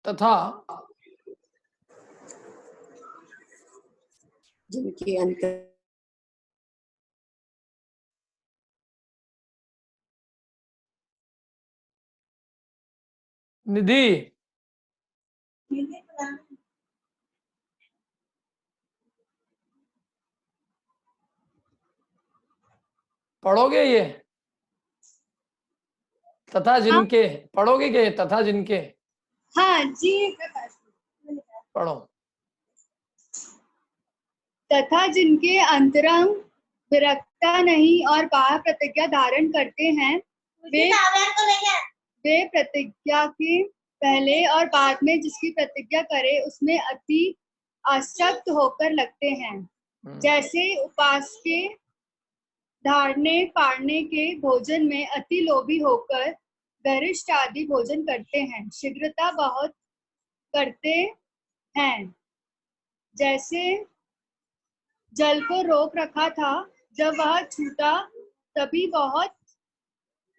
तथा जिनके अंतर निधि पढ़ोगे ये? तथा जिनके पढ़ोगे क्या? तथा जिनके हाँ जी, पढ़ो। तथा जिनके अंतरंग विरक्ता नहीं और बाह्य प्रतिज्ञा धारण करते हैं, वे प्रतिज्ञा के पहले और बाद में जिसकी प्रतिज्ञा करे उसमें अति आसक्त होकर लगते हैं। जैसे उपास के धारने पाड़ने के भोजन में अति लोभी होकर गरिष्ठ आदि भोजन करते हैं, शीघ्रता बहुत करते हैं। जैसे जल को रोक रखा था, जब वह छूटा तभी बहुत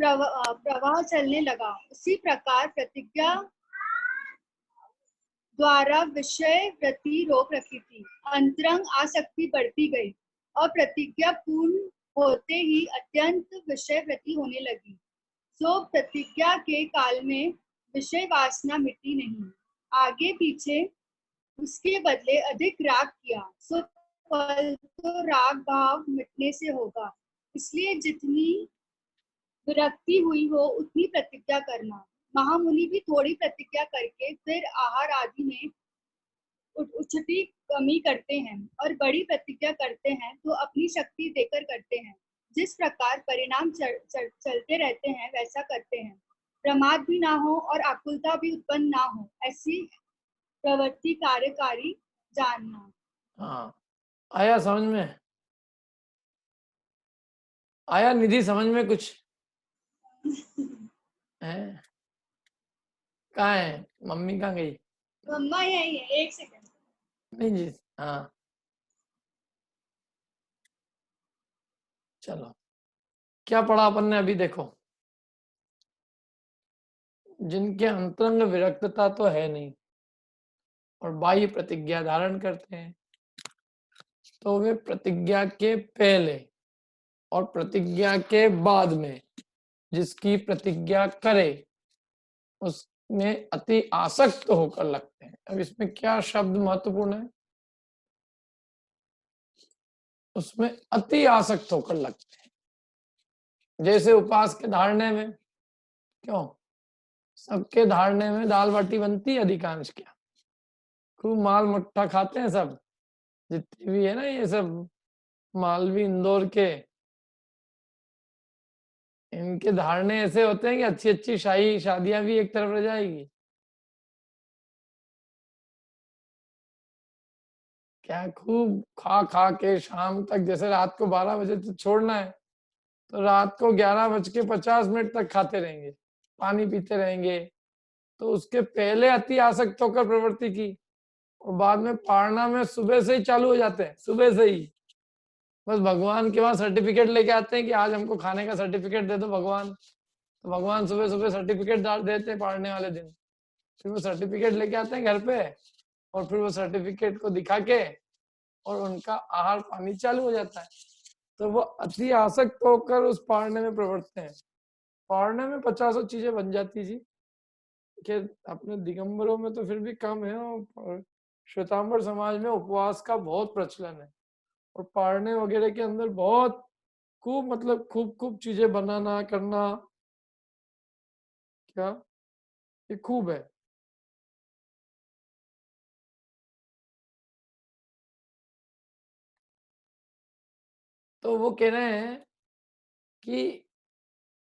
प्रवाह चलने लगा। उसी प्रकार प्रतिज्ञा द्वारा विषय वृत्ति रोक रखी थी, अंतरंग आसक्ति बढ़ती गई और प्रतिज्ञा पूर्ण होते ही अत्यंत विषय वृत्ति होने लगी। सो प्रतिज्ञा के काल में विषय वासना मिटी नहीं, आगे पीछे उसके बदले अधिक राग किया, सो फल तो राग भाव मिटने से होगा। इसलिए जितनी विरक्ति हुई हो उतनी प्रतिज्ञा करना। महामुनि भी थोड़ी प्रतिज्ञा करके फिर आहार आदि में उचित कमी करते हैं और बड़ी प्रतिज्ञा करते हैं तो अपनी शक्ति देकर करते हैं। जिस प्रकार परिणाम चलते रहते हैं वैसा करते हैं। प्रमाद भी ना हो और आकुलता भी उत्पन्न ना हो, ऐसी प्रवृत्ति कार्यकारी जानना। हाँ, आया समझ में? आया निधि समझ में कुछ है? कहाँ है मम्मी? कहाँ गई? मम्मा यही है, एक सेकंड। नहीं जी, हाँ चलो, क्या पढ़ा अपन ने अभी? देखो, जिनके अंतरंग विरक्तता तो है नहीं और बाह्य प्रतिज्ञा धारण करते हैं, तो वे प्रतिज्ञा के पहले और प्रतिज्ञा के बाद में जिसकी प्रतिज्ञा करे उसमें अति आसक्त होकर लगते हैं। अब इसमें क्या शब्द महत्वपूर्ण है? उसमें अति आसक्त होकर लगते हैं। जैसे उपास के धारणे में, क्यों सबके धारणे में दाल बाटी बनती है, अधिकांश क्या खूब माल मट्ठा खाते हैं सब, जितने भी है ना ये सब मालवी इंदौर के, इनके धारणे ऐसे होते हैं कि अच्छी अच्छी शाही शादियां भी एक तरफ रह जाएगी। क्या खूब खा खा के शाम तक, जैसे रात को 12 बजे तो छोड़ना है तो रात को 11:50 तक खाते रहेंगे, पानी पीते रहेंगे। तो उसके पहले अति आसक्त होकर प्रवृत्ति की और बाद में पारना में सुबह से ही चालू हो जाते हैं, सुबह से ही बस भगवान के वहां सर्टिफिकेट लेके आते हैं कि आज हमको खाने का सर्टिफिकेट दे दो भगवान। तो भगवान सुबह सुबह सर्टिफिकेट डाल देते हैं पारने वाले दिन। फिर वो सर्टिफिकेट लेके आते हैं घर पे और फिर वो सर्टिफिकेट को दिखा के और उनका आहार पानी चालू हो जाता है। तो वो अति आसक्त होकर उस पारने में प्रवृत्त हैं। पारने में 50 चीजें बन जाती जी, कि अपने दिगंबरों में तो फिर भी कम है और श्वेतांबर समाज में उपवास का बहुत प्रचलन है और पारने वगैरह के अंदर बहुत खूब, मतलब खूब खूब चीजें बनाना करना, क्या ये खूब है। तो वो कह रहे हैं कि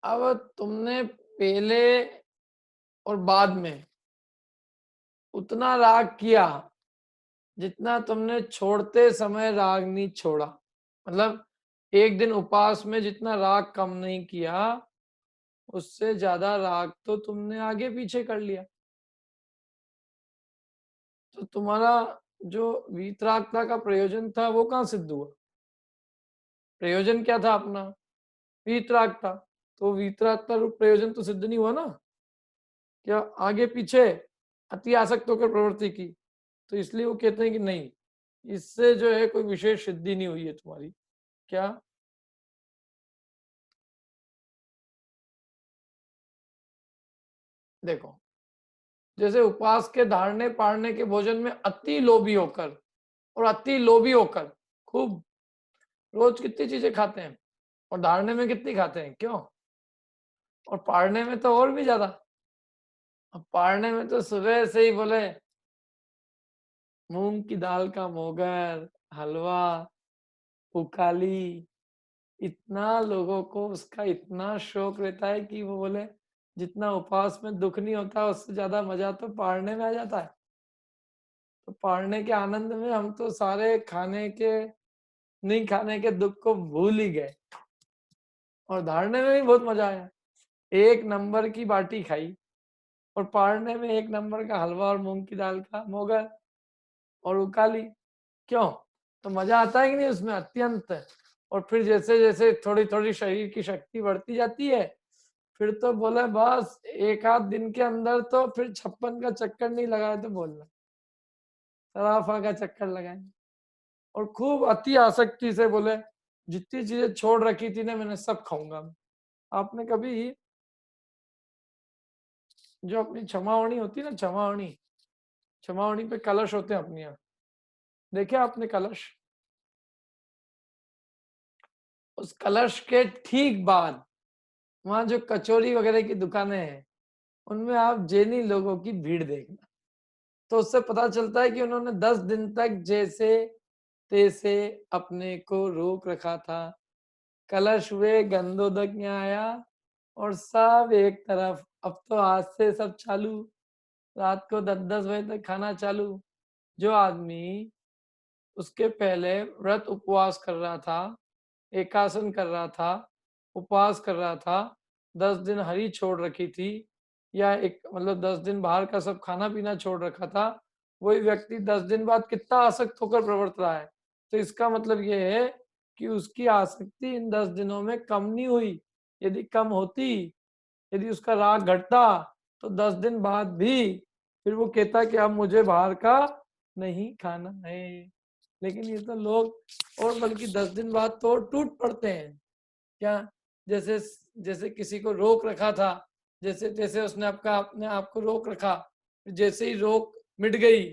अब तुमने पहले और बाद में उतना राग किया जितना तुमने छोड़ते समय राग नहीं छोड़ा। मतलब एक दिन उपवास में जितना राग कम नहीं किया उससे ज्यादा राग तो तुमने आगे पीछे कर लिया। तो तुम्हारा जो वीतरागता का प्रयोजन था वो कहाँ सिद्ध हुआ? प्रयोजन क्या था अपना? वीतरागता। तो वीतरागता रूप प्रयोजन तो सिद्ध नहीं हुआ ना। क्या आगे पीछे अति आसक्त होकर प्रवृत्ति की, तो इसलिए वो कहते हैं कि नहीं, इससे जो है कोई विशेष सिद्धि नहीं हुई है तुम्हारी। क्या? देखो, जैसे उपवास के धारने पाड़ने के भोजन में अति लोभी होकर और अति लोभी होकर खूब रोज कितनी चीजें खाते हैं, और धारने में कितनी खाते हैं, क्यों? और पाड़ने में तो और भी ज्यादा। अब पाड़ने में तो सुबह से ही बोले मूंग की दाल का मोगर, हलवा, उकाली, इतना लोगों को उसका इतना शौक रहता है कि वो बोले जितना उपवास में दुख नहीं होता उससे ज्यादा मजा तो पाड़ने में आ जाता है। तो पाड़ने के आनंद में हम तो सारे खाने के नहीं खाने के दुख को भूल ही गए, और धारने में भी बहुत मजा आया। एक नंबर की बाटी खाई, और पाड़ने में एक नंबर का हलवा और मूंग की दाल का मोगर और उकाली। क्यों? तो मजा आता है कि नहीं उसमें, अत्यंत। और फिर जैसे जैसे थोड़ी थोड़ी शरीर की शक्ति बढ़ती जाती है, फिर तो बोले बस एक आध दिन के अंदर तो फिर 56 का चक्कर नहीं लगाए तो बोलना, सराफा का चक्कर लगाए। और खूब अति आसक्ति से बोले जितनी चीजें छोड़ रखी थी ना मैंने सब खाऊंगा। आपने कभी जो अपनी क्षमावणी होती है ना, क्षमावणी, क्षमावणी पे कलश होते हैं अपने यहाँ, देखे आपने कलश? उस कलश के ठीक बाद वहां जो कचौरी वगैरह की दुकानें हैं, उनमें आप जैनी लोगों की भीड़ देखना, तो उससे पता चलता है कि उन्होंने 10 दिन तक जैसे तैसे अपने को रोक रखा था। कलश हुए गंदोदक यहाँ आया, और सब एक तरफ। अब तो आज से सब चालू, रात को 10-10 बजे तक खाना चालू। जो आदमी उसके पहले व्रत उपवास कर रहा था, एकासन कर रहा था, उपवास कर रहा था, 10 दिन हरी छोड़ रखी थी, या एक मतलब 10 दिन बाहर का सब खाना पीना छोड़ रखा था, वही व्यक्ति 10 दिन बाद कितना आसक्त होकर प्रवर्त रहा है। तो इसका मतलब ये है कि उसकी आसक्ति इन 10 दिनों में कम नहीं हुई। यदि कम होती, यदि उसका राग घटता, तो 10 दिन बाद भी फिर वो कहता कि अब मुझे बाहर का नहीं खाना है। लेकिन ये तो लोग, और बल्कि 10 दिन बाद तो टूट पड़ते हैं। क्या? जैसे जैसे किसी को रोक रखा था, जैसे तैसे उसने आपका अपने आप को रोक रखा, जैसे ही रोक मिट गई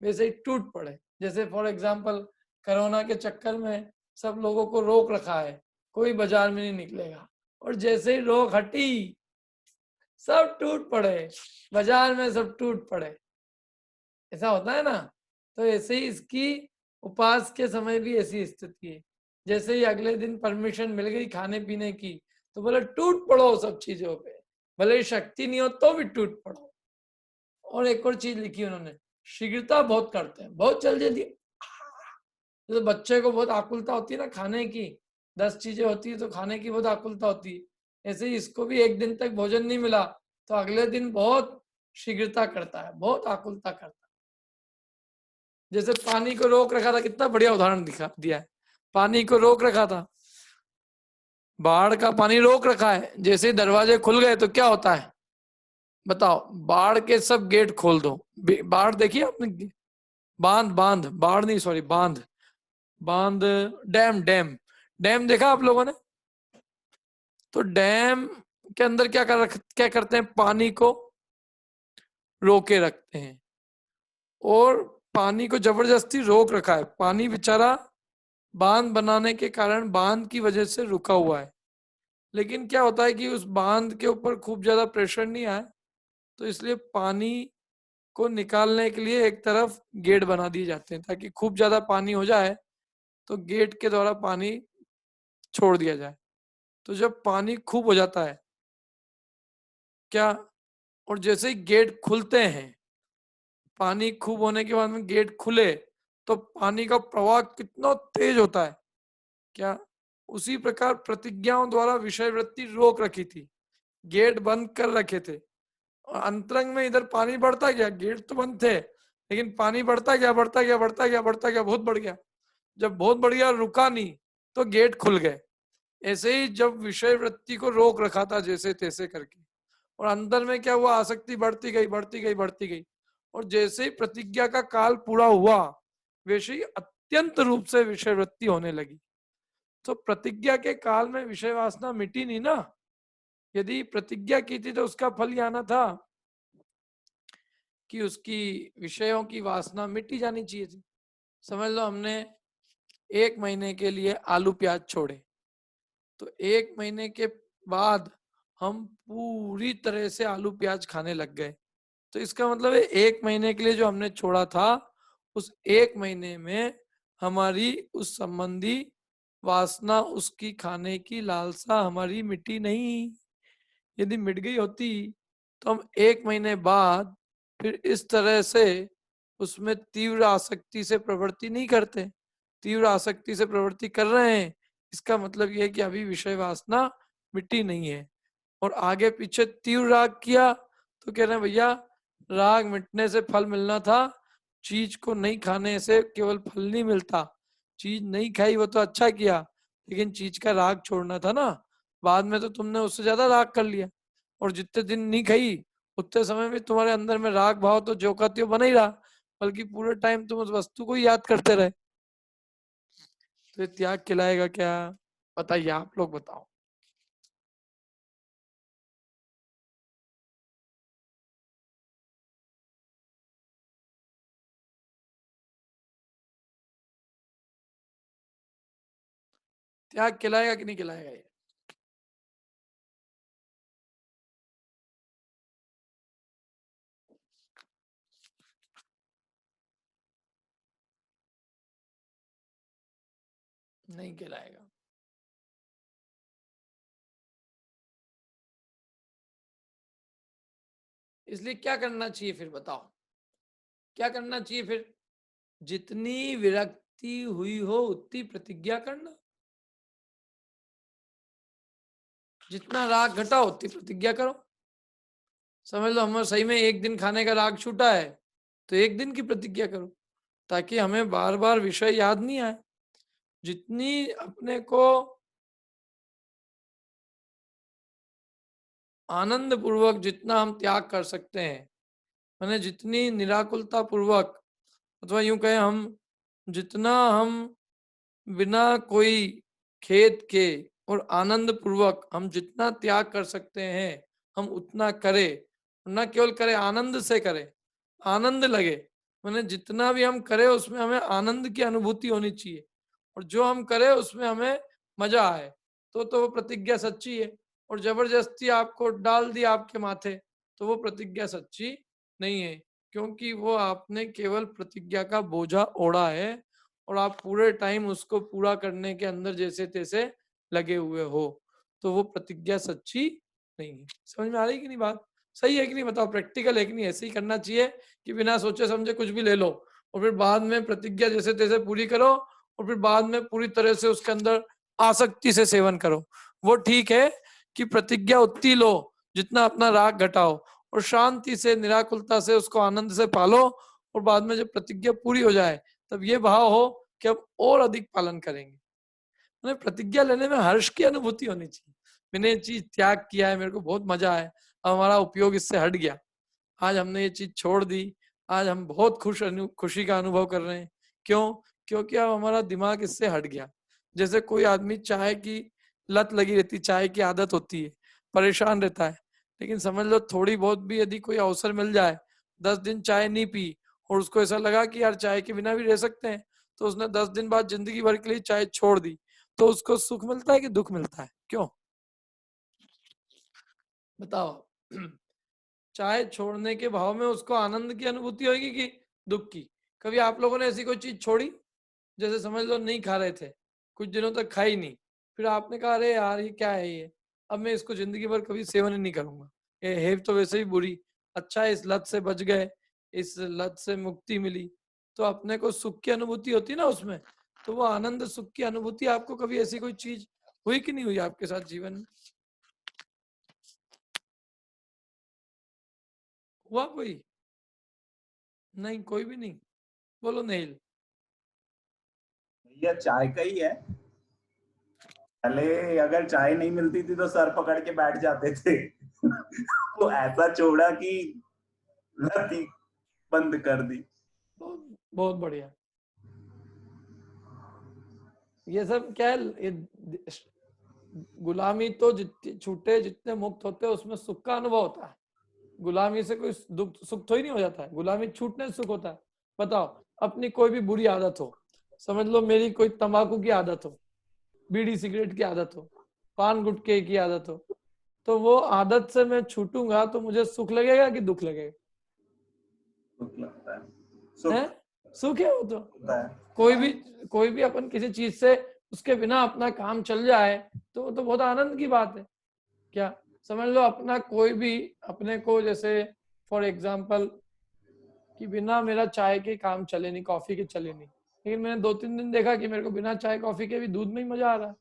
वैसे ही टूट पड़े। जैसे फॉर एग्जाम्पल कोरोना के चक्कर में सब लोगों को रोक रखा है, कोई बाजार में नहीं निकलेगा, और जैसे ही रोक हटी सब टूट पड़े, बाजार में सब टूट पड़े। ऐसा होता है ना? तो ऐसे ही इसकी उपवास के समय भी ऐसी स्थिति है। जैसे ही अगले दिन परमिशन मिल गई खाने पीने की, तो बोले टूट पड़ो सब चीजों पे, भले शक्ति नहीं हो तो भी टूट पड़ो। और एक और चीज लिखी उन्होंने, शीघ्रता बहुत करते हैं, बहुत जल्दी। जैसे बच्चे को बहुत आकुलता होती है ना खाने की, 10 चीजें होती है तो खाने की बहुत आकुलता होती है। ऐसे ही इसको भी एक दिन तक भोजन नहीं मिला तो अगले दिन बहुत शीघ्रता करता है, बहुत आकुलता करता है। जैसे पानी को रोक रखा था, कितना बढ़िया उदाहरण दिया है। पानी को रोक रखा था, बाढ़ का पानी रोक रखा है, जैसे दरवाजे खुल गए तो क्या होता है बताओ? बाढ़ के सब गेट खोल दो। बाढ़ देखिए आपने? बांध बांध बाढ़ नहीं, सॉरी, बांध बांध, डैम डैम डैम देखा आप लोगों ने? तो डैम के अंदर क्या करते हैं? पानी को रोके रखते हैं, और पानी को जबरदस्ती रोक रखा है। पानी बेचारा बांध बनाने के कारण बांध की वजह से रुका हुआ है, लेकिन क्या होता है कि उस बांध के ऊपर खूब ज्यादा प्रेशर नहीं आए, तो इसलिए पानी को निकालने के लिए एक तरफ गेट बना दिए जाते हैं, ताकि खूब ज्यादा पानी हो जाए तो गेट के द्वारा पानी छोड़ दिया जाए। तो जब पानी खूब हो जाता है क्या, और जैसे ही गेट खुलते हैं, पानी खूब होने के बाद में गेट खुले तो पानी का प्रवाह कितना तेज होता है। क्या? उसी प्रकार प्रतिज्ञाओं द्वारा विषय वृत्ति रोक रखी थी, गेट बंद कर रखे थे, और अंतरंग में इधर पानी बढ़ता गया, गेट तो बंद थे लेकिन पानी बढ़ता गया बढ़ता गया बढ़ता गया बढ़ता गया, बहुत बढ़ गया। जब बहुत बढ़ गया रुका नहीं तो गेट खुल गए। ऐसे ही जब विषय वृत्ति को रोक रखा था जैसे तैसे करके, और अंदर में क्या हुआ, आसक्ति बढ़ती गई बढ़ती गई बढ़ती गई, और जैसे ही प्रतिज्ञा का काल पूरा हुआ वैसे ही अत्यंत रूप से विषय वृत्ति होने लगी। तो प्रतिज्ञा के काल में विषय वासना मिटी नहीं ना। यदि प्रतिज्ञा की थी तो उसका फल ही आना था कि उसकी विषयों की वासना मिटी जानी चाहिए थी। समझ लो हमने 1 महीने के लिए आलू प्याज छोड़े, तो 1 महीने के बाद हम पूरी तरह से आलू प्याज खाने लग गए। तो इसका मतलब है 1 महीने के लिए जो हमने छोड़ा था, उस 1 महीने में हमारी उस संबंधी वासना, उसकी खाने की लालसा हमारी मिटी नहीं। यदि मिट गई होती तो हम 1 महीने बाद फिर इस तरह से उसमें तीव्र आसक्ति से प्रवृत्ति नहीं करते। तीव्र आसक्ति से प्रवृत्ति कर रहे हैं, इसका मतलब यह है कि अभी विषय वासना मिट्टी नहीं है। और आगे पीछे तीव्र राग किया तो कह रहे हैं भैया राग मिटने से फल मिलना था, चीज को नहीं खाने से केवल फल नहीं मिलता। चीज नहीं खाई वो तो अच्छा किया, लेकिन चीज का राग छोड़ना था ना। बाद में तो तुमने उससे ज्यादा राग कर लिया, और जितने दिन नहीं खाई उतने समय में तुम्हारे अंदर में राग भाव तो जो का त्यों बना ही रहा, बल्कि पूरे टाइम तुम उस वस्तु को ही याद करते रहे। तो ये त्याग खिलाएगा क्या? बताइए, आप लोग बताओ। त्याग खिलाएगा कि नहीं खिलाएगा ये? नहीं खिलाएगा। इसलिए क्या करना चाहिए फिर बताओ, क्या करना चाहिए फिर? जितनी विरक्ति हुई हो उतनी प्रतिज्ञा करना, जितना राग घटा उतनी प्रतिज्ञा करो। समझ लो हमें सही में 1 दिन खाने का राग छूटा है, तो 1 दिन की प्रतिज्ञा करो, ताकि हमें बार बार विषय याद नहीं आए। जितनी अपने को आनंद पूर्वक जितना हम त्याग कर सकते हैं, मैंने जितनी निराकुलता पूर्वक, अथवा यूं कहें हम जितना हम बिना कोई खेद के और आनंद पूर्वक हम जितना त्याग कर सकते हैं हम उतना करें। न केवल करें, आनंद से करें, आनंद लगे। मैंने जितना भी हम करें उसमें हमें आनंद की अनुभूति होनी चाहिए, और जो हम करें उसमें हमें मजा आए, तो वो प्रतिज्ञा सच्ची है। और जबरदस्ती आपको डाल दिया आपके माथे, तो वो प्रतिज्ञा सच्ची नहीं है, क्योंकि वो आपने केवल प्रतिज्ञा का बोझा ओढ़ा है और आप पूरे टाइम उसको पूरा करने के अंदर जैसे तैसे लगे हुए हो, तो वो प्रतिज्ञा सच्ची नहीं है। समझ में आ रही कि नहीं बात? सही है कि नहीं बताओ? प्रैक्टिकल है कि नहीं? ऐसे ही करना चाहिए कि बिना सोचे समझे कुछ भी ले लो और फिर बाद में प्रतिज्ञा जैसे तैसे पूरी करो, और फिर बाद में पूरी तरह से उसके अंदर आसक्ति से सेवन करो। वो ठीक है कि प्रतिज्ञा उतनी लो जितना अपना राग घटाओ, और शांति से निराकुलता से उसको आनंद से पालो, और बाद में जब प्रतिज्ञा पूरी हो जाए तब ये भाव हो कि अब और अधिक पालन करेंगे। मतलब प्रतिज्ञा लेने में हर्ष की अनुभूति होनी चाहिए। मैंने ये चीज त्याग किया है, मेरे को बहुत मजा आया, अब हमारा उपयोग इससे हट गया, आज हमने ये चीज छोड़ दी, आज हम बहुत खुशी का अनुभव कर रहे हैं। क्यों? क्योंकि अब हमारा दिमाग इससे हट गया। जैसे कोई आदमी चाय की लत लगी रहती, चाय की आदत होती है, परेशान रहता है, लेकिन समझ लो थोड़ी बहुत भी यदि कोई अवसर मिल जाए, 10 दिन चाय नहीं पी और उसको ऐसा लगा कि यार चाय के बिना भी रह सकते हैं, तो उसने 10 दिन बाद जिंदगी भर के लिए चाय छोड़ दी, तो उसको सुख मिलता है कि दुख मिलता है? क्यों बताओ? चाय छोड़ने के भाव में उसको आनंद की अनुभूति होगी कि दुख की? कभी आप लोगों ने ऐसी कोई चीज छोड़ी? जैसे समझ लो नहीं खा रहे थे, कुछ दिनों तक खाई नहीं, फिर आपने कहा अरे यार ये क्या है ये, अब मैं इसको जिंदगी भर कभी सेवन ही नहीं करूंगा, ये है तो वैसे ही बुरी, अच्छा है इस लत से बच गए, इस लत से मुक्ति मिली, तो अपने को सुख की अनुभूति होती ना उसमें। तो वो आनंद सुख की अनुभूति आपको कभी ऐसी कोई चीज हुई कि नहीं हुई आपके साथ जीवन में? हुआ कोई? नहीं, कोई भी नहीं? बोलो नहीं। भैया चाय का ही है। पहले अगर चाय नहीं मिलती थी तो सर पकड़ के बैठ जाते थे तो ऐसा छोड़ा कि लत ही बंद कर दी। बहुत बहुत बढ़िया। ये सब क्या है, ये गुलामी तो जितने छूटे जितने मुक्त होते हैं उसमें सुख का अनुभव होता है। गुलामी से कोई दुख सुख तो ही नहीं हो जाता है, गुलामी छूटने से सुख होता है। बताओ, अपनी कोई भी बुरी आदत हो, समझ लो मेरी कोई तंबाकू की आदत हो, बीड़ी सिगरेट की आदत हो, पान गुटखे की आदत हो, तो वो आदत से मैं छूटूंगा तो मुझे सुख लगेगा कि दुख लगेगा? दुख लगता है। है, सुख सुख है वो तो। होता है। कोई भी अपन किसी चीज से उसके बिना अपना काम चल जाए तो वो तो बहुत आनंद की बात है। क्या समझ लो, अपना कोई भी अपने को, जैसे फॉर एग्जाम्पल कि बिना मेरा चाय के काम चले नहीं, कॉफी के चले नहीं, लेकिन मैंने 2-3 दिन देखा कि मेरे को बिना चाय कॉफी के भी दूध में ही मजा आ रहा है।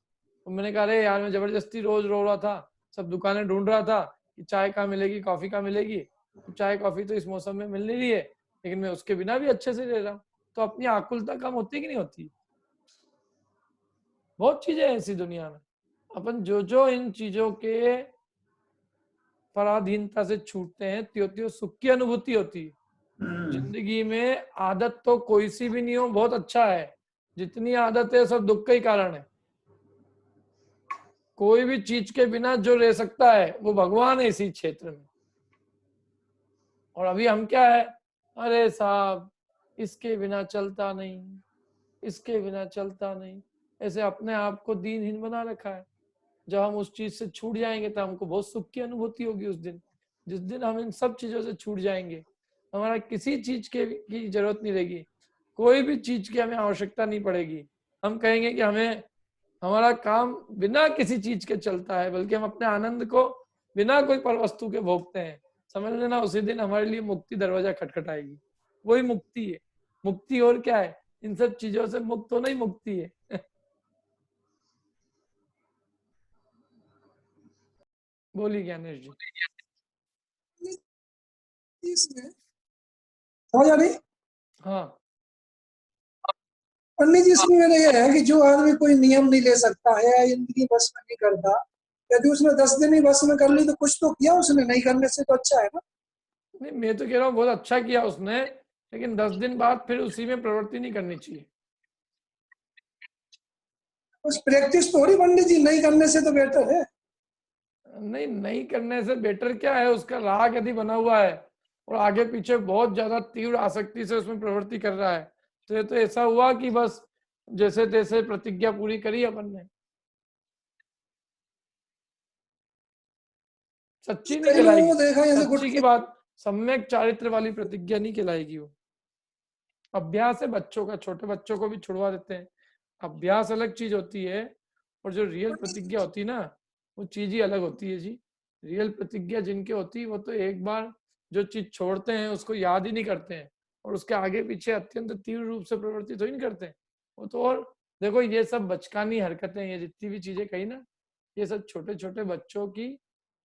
तो मैंने कहा अरे यार, मैं जबरदस्ती रोज रो रहा था, सब दुकानें ढूंढ रहा था कि चाय कहाँ मिलेगी, कॉफी कहाँ मिलेगी। चाय कॉफी तो इस मौसम में मिल नहीं रही है, लेकिन मैं उसके बिना भी अच्छे से रह रहा हूँ। तो अपनी आकुलता कम होती कि नहीं होती? बहुत चीजें हैं ऐसी दुनिया में। अपन जो जो इन चीजों के पराधीनता से छूटते हैं, त्यों त्यों सुख की अनुभूति होती है। जिंदगी में आदत तो कोई सी भी नहीं हो बहुत अच्छा है, जितनी आदत है सब दुख का ही कारण है। कोई भी चीज के बिना जो रह सकता है वो भगवान है इसी क्षेत्र में। और अभी हम क्या है, अरे साहब इसके बिना चलता नहीं, इसके बिना चलता नहीं, ऐसे अपने आप को दीनहीन बना रखा है। जब हम उस चीज से छूट जाएंगे तो हमको बहुत सुख की अनुभूति होगी उस दिन। जिस दिन हम इन सब चीजों से छूट जाएंगे, हमारा किसी चीज की जरूरत नहीं रहेगी, कोई भी चीज की हमें आवश्यकता नहीं पड़ेगी। हम कहेंगे कि हमें हमारा काम बिना किसी चीज के चलता है, बल्कि हम अपने आनंद को बिना कोई पर वस्तु के भोगते हैं। समझ लेना, उसी दिन हमारे लिए मुक्ति दरवाजा खटखटाएगी। वही मुक्ति है। मुक्ति और क्या है, इन सब चीजों से मुक्त होना ही मुक्ति है। बोलिए ज्ञानेश जी। इसमें समझ आ रही? हाँ, पंडित जी, इसमें मेरा ये है कि जो आदमी कोई नियम नहीं ले सकता है या जिंदगी बस में नहीं करता, यदि उसने 10 दिन ही बस में कर ली तो कुछ तो किया उसने, नहीं करने से तो अच्छा है ना। नहीं मैं तो कह रहा हूँ बहुत अच्छा किया उसने, लेकिन 10 दिन बाद फिर उसी में प्रवृत्ति नहीं करनी चाहिए। बस प्रैक्टिस तो हो रही पंडित जी, नहीं करने से तो बेहतर है। नहीं, नहीं करने से बेटर क्या है, उसका राग यदि बना हुआ है और आगे पीछे बहुत ज्यादा तीव्र आसक्ति से उसमें प्रवृत्ति कर रहा है, तो ये तो ऐसा हुआ कि बस जैसे तैसे प्रतिज्ञा पूरी करी अपन ने, सच्ची नहीं कई लोगों कहलाएगी। को देखा जैसे सच्ची की बात, सम्यक चारित्र वाली प्रतिज्ञा नहीं कहलाएगी वो। अभ्यास है बच्चों का, छोटे बच्चों को भी छुड़वा देते हैं। अभ्यास अलग चीज होती है, और जो रियल प्रतिज्ञा होती है ना, वो चीज ही अलग होती है जी। रियल प्रतिज्ञा जिनके होती है वो तो एक बार जो चीज छोड़ते हैं उसको याद ही नहीं करते हैं, और उसके आगे पीछे अत्यंत तीव्र रूप से प्रवृत्ति तो ही नहीं करते हैं वो तो। और देखो, ये सब बचकानी हरकतें, ये जितनी भी चीजें कही ना, ये सब छोटे छोटे बच्चों की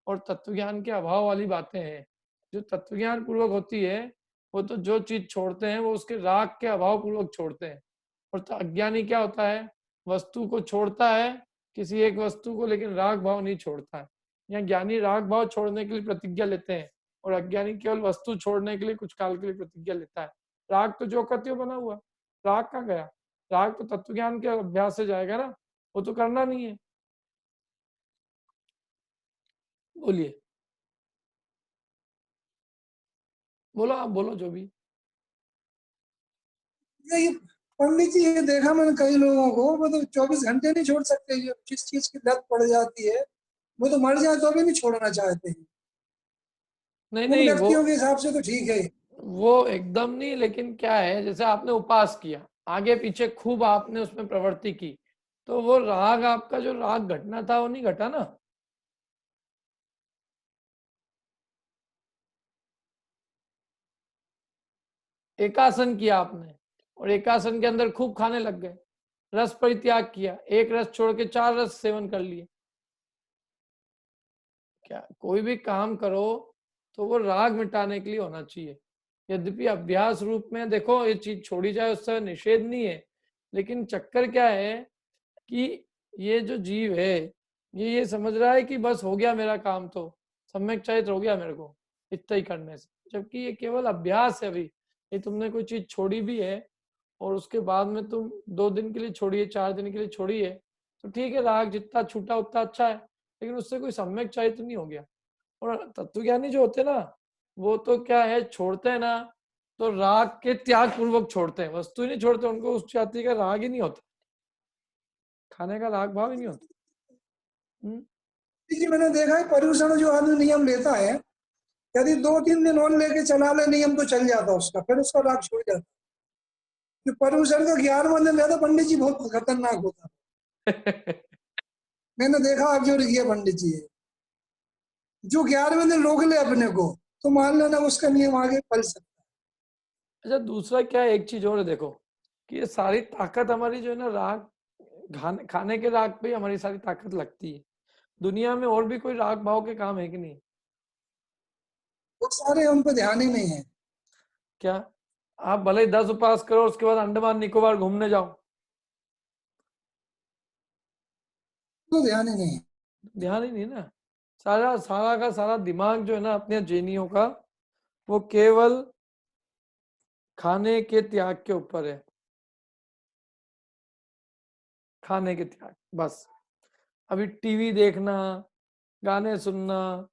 और तत्व ज्ञान के अभाव वाली बातें हैं। जो तत्व ज्ञान पूर्वक होती है वो तो जो चीज छोड़ते हैं वो उसके राग के अभाव पूर्वक छोड़ते हैं। और तो अज्ञानी क्या होता है, वस्तु को छोड़ता है, किसी एक वस्तु को, लेकिन राग भाव नहीं छोड़ता है। या ज्ञानी राग भाव छोड़ने के लिए प्रतिज्ञा लेते हैं, और अज्ञानी केवल वस्तु छोड़ने के लिए कुछ काल के लिए प्रतिज्ञा लेता है। राग तो जो करते हो बना हुआ, राग कहाँ गया? राग तो तत्व ज्ञान के अभ्यास से जाएगा ना, वो तो करना नहीं है। बोलिए, बोलो, आप बोलो जो भी। ये पंडित जी, ये देखा मैंने कई लोगों को, वो तो 24 घंटे नहीं छोड़ सकते, ये जिस चीज की लत पड़ जाती है वो तो मर जाए तो भी नहीं छोड़ना चाहते हैं। नहीं उन नहीं, व्यक्तियों के हिसाब से तो ठीक है। वो एकदम नहीं, लेकिन क्या है, जैसे आपने उपास किया, आगे पीछे खूब आपने उसमें प्रवृत्ति की, तो वो राग, आपका जो राग घटना था वो नहीं घटा ना। एकासन किया आपने, और एकासन के अंदर खूब खाने लग गए, रस परित्याग किया, एक रस छोड़ के 4 रस सेवन कर लिए। क्या कोई भी काम करो तो वो राग मिटाने के लिए होना चाहिए। यद्यपि अभ्यास रूप में देखो ये चीज छोड़ी जाए उससे निषेध नहीं है, लेकिन चक्कर क्या है कि ये जो जीव है ये समझ रहा है कि बस हो गया मेरा काम, तो सम्यक चरित्र हो गया मेरे को इतना ही करने से, जबकि ये केवल अभ्यास है। अभी ये तुमने कोई चीज छोड़ी भी है और उसके बाद में तुम 2 दिन के लिए छोड़िए, 4 दिन के लिए छोड़िए, तो ठीक है, राग जितना छूटा उतना अच्छा है, लेकिन उससे कोई सम्यक चरित्र नहीं हो गया। और तत्वज्ञानी जो होते हैं ना, वो तो क्या है, छोड़ते हैं ना तो राग के त्याग पूर्वक छोड़ते हैं, वस्तु ही नहीं छोड़ते, उनको उस जाति का राग ही नहीं होता, खाने का राग भाव ही नहीं होता। जी मैंने देखा है पर्यूषण जो आदमी नियम लेता है, यदि 2-3 दिन और लेके चला ले नियम तो चल जाता उसका, फिर उसका राग छूट जाता। जो पर्यूषण का 11वां दिन रहता पंडित जी बहुत खतरनाक होता। मैंने देखा ऑब्जर्व किया पंडित जी, जो 11वें दिन रोक ले अपने को तो मान लेना उसका नियम आगे फल सकता है। अच्छा, दूसरा क्या है, एक चीज और है, देखो कि ये सारी ताकत हमारी जो है ना, राग खाने के राग पे हमारी सारी ताकत लगती है। दुनिया में और भी कोई राग भाव के काम है कि नहीं? वो सारे उन पर ध्यान ही नहीं है। क्या आप भले ही 10 उपास करो, उसके बाद अंडमान निकोबार घूमने जाओ, तो ध्यान ही नहीं है। ध्यान ही नहीं ना। सारा सारा का सारा दिमाग जो है ना अपने जैनियों का, वो केवल खाने के त्याग के ऊपर है, खाने के त्याग बस। अभी टीवी देखना, गाने सुनना,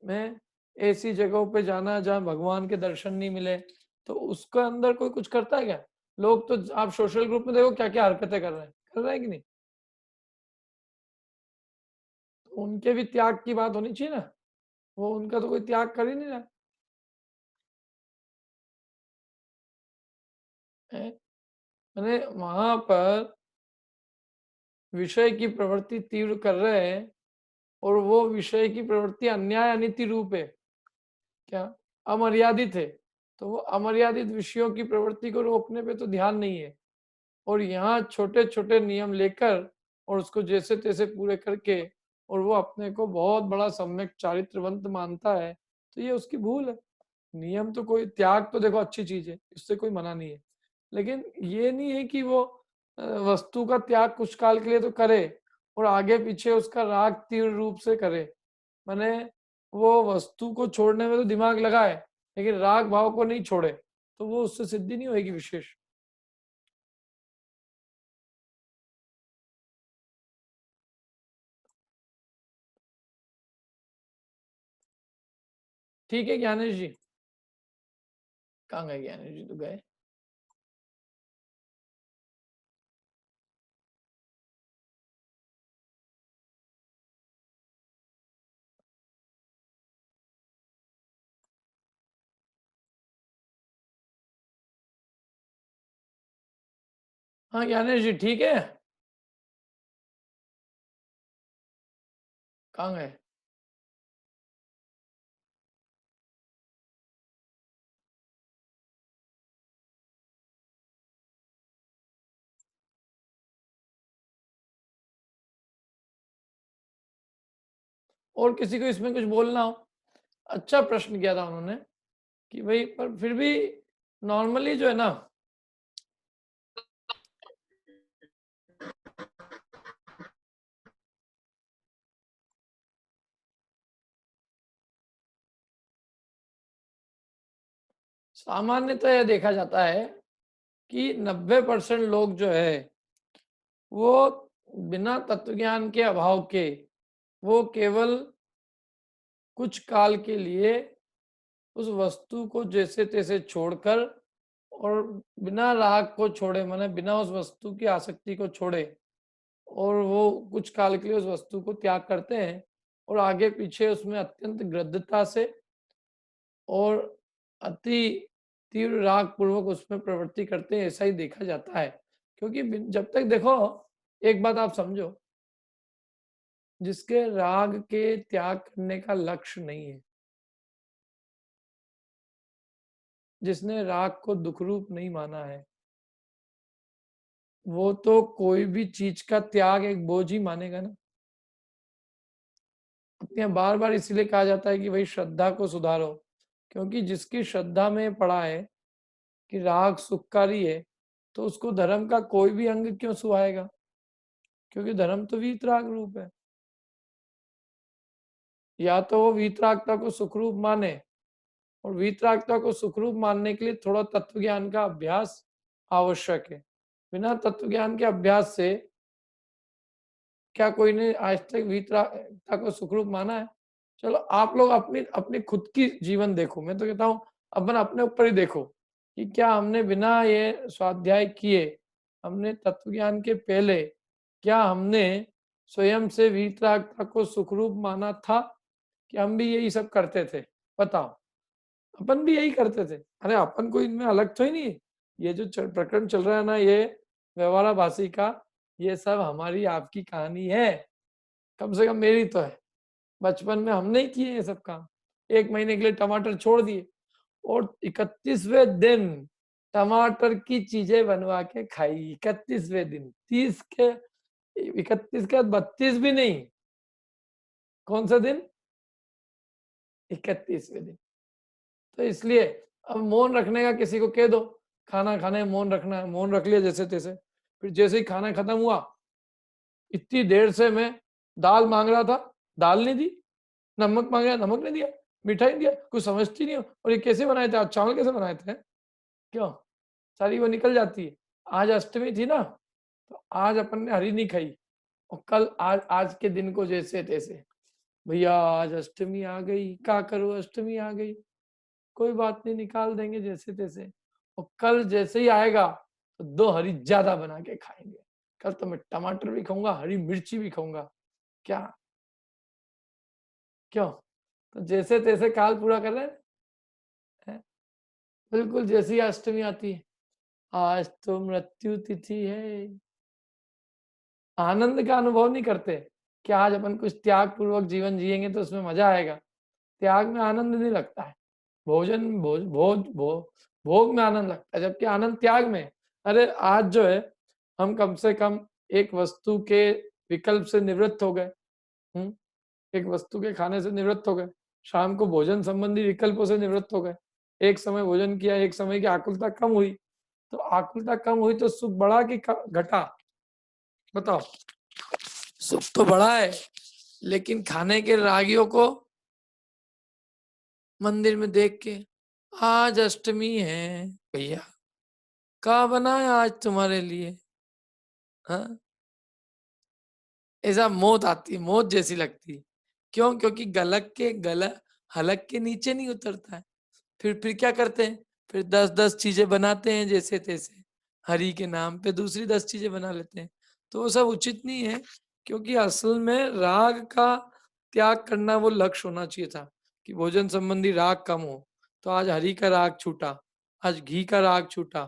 में ऐसी जगहों पे जाना जहाँ भगवान के दर्शन नहीं मिले, तो उसका अंदर कोई कुछ करता है क्या? लोग तो, आप सोशल ग्रुप में देखो क्या क्या हरकतें कर रहे हैं कि नहीं? तो उनके भी त्याग की बात होनी चाहिए ना, वो उनका तो कोई त्याग कर ही नहीं रहा है। मैंने वहां पर विषय की प्रवृत्ति तीव्र कर रहे हैं, और वो विषय की प्रवृत्ति अन्याय अनिति रूप है, क्या अमर्यादित है, तो वो अमर्यादित विषयों की प्रवृत्ति को रोकने पे तो ध्यान नहीं है, और यहाँ छोटे छोटे नियम लेकर और उसको जैसे तैसे पूरे करके, और वो अपने को बहुत बड़ा सम्यक चारित्रवंत मानता है, तो ये उसकी भूल है। नियम तो कोई, त्याग तो देखो अच्छी चीज है, इससे कोई मना नहीं है, लेकिन ये नहीं है कि वो वस्तु का त्याग कुछ काल के लिए तो करे और आगे पीछे उसका राग तीव्र रूप से करे। माने वो वस्तु को छोड़ने में तो दिमाग लगाए, लेकिन राग भाव को नहीं छोड़े, तो वो उससे सिद्धि नहीं होगी विशेष। ठीक है ज्ञानेश जी, कहाँ गए ज्ञानेश जी? तो गए। हाँ ज्ञानेश जी ठीक है, कहाँ गए? और किसी को इसमें कुछ बोलना हो? अच्छा प्रश्न किया था उन्होंने कि भाई, पर फिर भी नॉर्मली जो है ना, सामान्यतः यह देखा जाता है कि 90% लोग जो है वो बिना तत्वज्ञान के अभाव के, वो केवल कुछ काल के लिए उस वस्तु को जैसे तैसे छोड़कर और बिना राग को छोड़े, माने बिना उस वस्तु की आसक्ति को छोड़े, और वो कुछ काल के लिए उस वस्तु को त्याग करते हैं और आगे पीछे उसमें अत्यंत गृद्धता से और अति तीव्र राग पूर्वक उसमें प्रवृत्ति करते हैं, ऐसा ही देखा जाता है। क्योंकि जब तक देखो, एक बात आप समझो, जिसके राग के त्याग करने का लक्ष्य नहीं है, जिसने राग को दुख रूप नहीं माना है, वो तो कोई भी चीज का त्याग एक बोझ ही मानेगा ना। अपने बार बार इसीलिए कहा जाता है कि भाई श्रद्धा को सुधारो, क्योंकि जिसकी श्रद्धा में पड़ा है कि राग सुखकारी है, तो उसको धर्म का कोई भी अंग क्यों सुहाएगा? क्योंकि धर्म तो वीतराग रूप है। या तो वो वीतरागता को सुखरूप माने और वीतरागता को सुखरूप मानने के लिए थोड़ा तत्व ज्ञान का अभ्यास आवश्यक है। बिना तत्व ज्ञान के अभ्यास से क्या कोई ने आज तक वीतरागता को सुखरूप माना है? चलो आप लोग अपनी अपनी खुद की जीवन देखो। मैं तो कहता हूँ अपन अपने ऊपर ही देखो कि क्या हमने बिना ये स्वाध्याय किए, हमने तत्व ज्ञान के पहले क्या हमने स्वयं से वीतरागता को सुखरूप माना था कि हम भी यही सब करते थे? बताओ। अपन भी यही करते थे। अरे अपन को इनमें अलग तो ही नहीं है। ये जो प्रकरण चल रहा है ना, ये व्यवहाराभासी का, ये सब हमारी आपकी कहानी है। कम से कम मेरी तो है। बचपन में हमने ही किए ये सब काम। 1 महीने के लिए टमाटर छोड़ दिए और 31वें दिन टमाटर की चीजें बनवा के खाई। 31वें दिन, 30 के 31 के बाद 32 भी नहीं। कौन सा दिन? 31वें दिन। तो इसलिए अब मौन रखने का किसी को कह दो, खाना खाने में मौन रखना है, मौन रख लिया जैसे तैसे। फिर जैसे ही खाना खत्म हुआ, इतनी देर से मैं दाल मांग रहा था, दाल नहीं दी, नमक मांगा, नमक नहीं दिया, मिठाई नहीं दिया, कुछ समझती नहीं हो। और ये कैसे बनाए थे आज? चावल कैसे बनाए थे? क्यों? सारी वो निकल जाती है। आज अष्टमी थी ना, तो आज अपन ने हरी नहीं खाई और कल आज के दिन को जैसे तैसे, भैया आज अष्टमी आ गई, क्या करूं, अष्टमी आ गई, कोई बात नहीं, निकाल देंगे जैसे तैसे। और कल जैसे ही आएगा तो 2 हरी ज्यादा बना के खाएंगे। कल तो मैं टमाटर भी खाऊंगा, हरी मिर्ची भी खाऊंगा। क्या? क्यों? तो जैसे तैसे काल पूरा कर रहे हैं। बिल्कुल जैसी अष्टमी आती है, आज तो मृत्यु तिथि है, आनंद का अनुभव नहीं करते कि आज अपन कुछ त्याग पूर्वक जीवन जिएंगे तो उसमें मजा आएगा। त्याग में आनंद नहीं लगता है। भोजन भोज भोज भोग भोग में आनंद लगता है, जबकि आनंद त्याग में। अरे आज जो है हम कम से कम एक वस्तु के विकल्प से निवृत्त हो गए। एक वस्तु के खाने से निवृत्त हो गए, शाम को भोजन संबंधी विकल्पों से निवृत्त हो गए। एक समय भोजन किया, एक समय की आकुलता कम हुई। तो आकुलता कम हुई तो सुख बढ़ा कि घटा? बताओ। सुख तो बढ़ा है, लेकिन खाने के रागियों को मंदिर में देख के, आज अष्टमी है भैया, क्या बनाया आज तुम्हारे लिए? हाँ, ऐसा मौत आती है, मौत जैसी लगती है। क्यों? क्योंकि गला हलक के नीचे नहीं उतरता है। फिर क्या करते हैं? फिर 10-10 चीजें बनाते हैं जैसे तैसे, हरि के नाम पे दूसरी 10 चीजें बना लेते हैं। तो वो सब उचित नहीं है, क्योंकि असल में राग का त्याग करना वो लक्ष्य होना चाहिए था कि भोजन संबंधी राग कम हो। तो आज हरि का राग छूटा, आज घी का राग छूटा,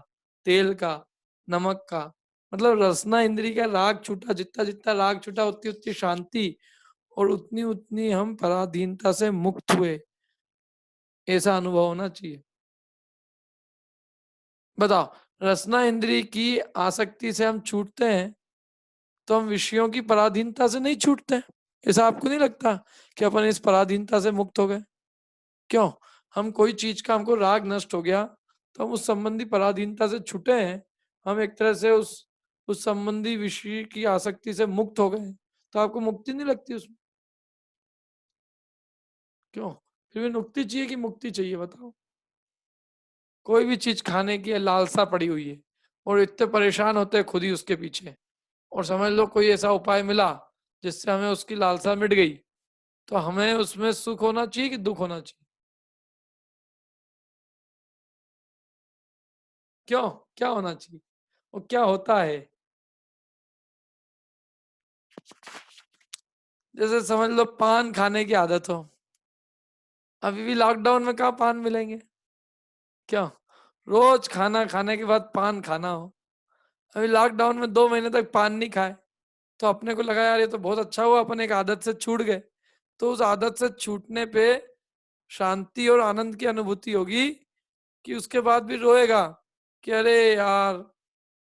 तेल का, नमक का, मतलब रसना इंद्री का राग छूटा। जितना जितना राग छूटा उतनी उतनी शांति और उतनी उतनी हम पराधीनता से मुक्त हुए, ऐसा अनुभव होना चाहिए। बताओ, रसना इंद्री की आसक्ति से हम छूटते हैं तो हम विषयों की पराधीनता से नहीं छूटते हैं। ऐसा आपको नहीं लगता कि अपन इस पराधीनता से मुक्त हो गए? क्यों? हम कोई चीज का हमको राग नष्ट हो गया तो हम उस संबंधी पराधीनता से छूटे हैं। हम एक तरह से उस संबंधी विषय की आसक्ति से मुक्त हो गए। तो आपको मुक्ति नहीं लगती उसमें? क्यों? फिर भी मुक्ति चाहिए कि मुक्ति चाहिए? बताओ। कोई भी चीज खाने की लालसा पड़ी हुई है और इतने परेशान होते हैं खुद ही उसके पीछे, और समझ लो कोई ऐसा उपाय मिला जिससे हमें उसकी लालसा मिट गई, तो हमें उसमें सुख होना चाहिए कि दुख होना चाहिए? क्यों? क्या होना चाहिए? और क्या होता है? जैसे समझ लो पान खाने की आदत हो। अभी भी लॉकडाउन में कहाँ पान मिलेंगे? क्यों? रोज खाना खाने के बाद पान खाना हो। अभी लॉकडाउन में 2 महीने तक पान नहीं खाए तो अपने को लगा यार ये तो बहुत अच्छा हुआ, अपन एक आदत से छूट गए। तो उस आदत से छूटने पे शांति और आनंद की अनुभूति होगी कि उसके बाद भी रोएगा कि अरे यार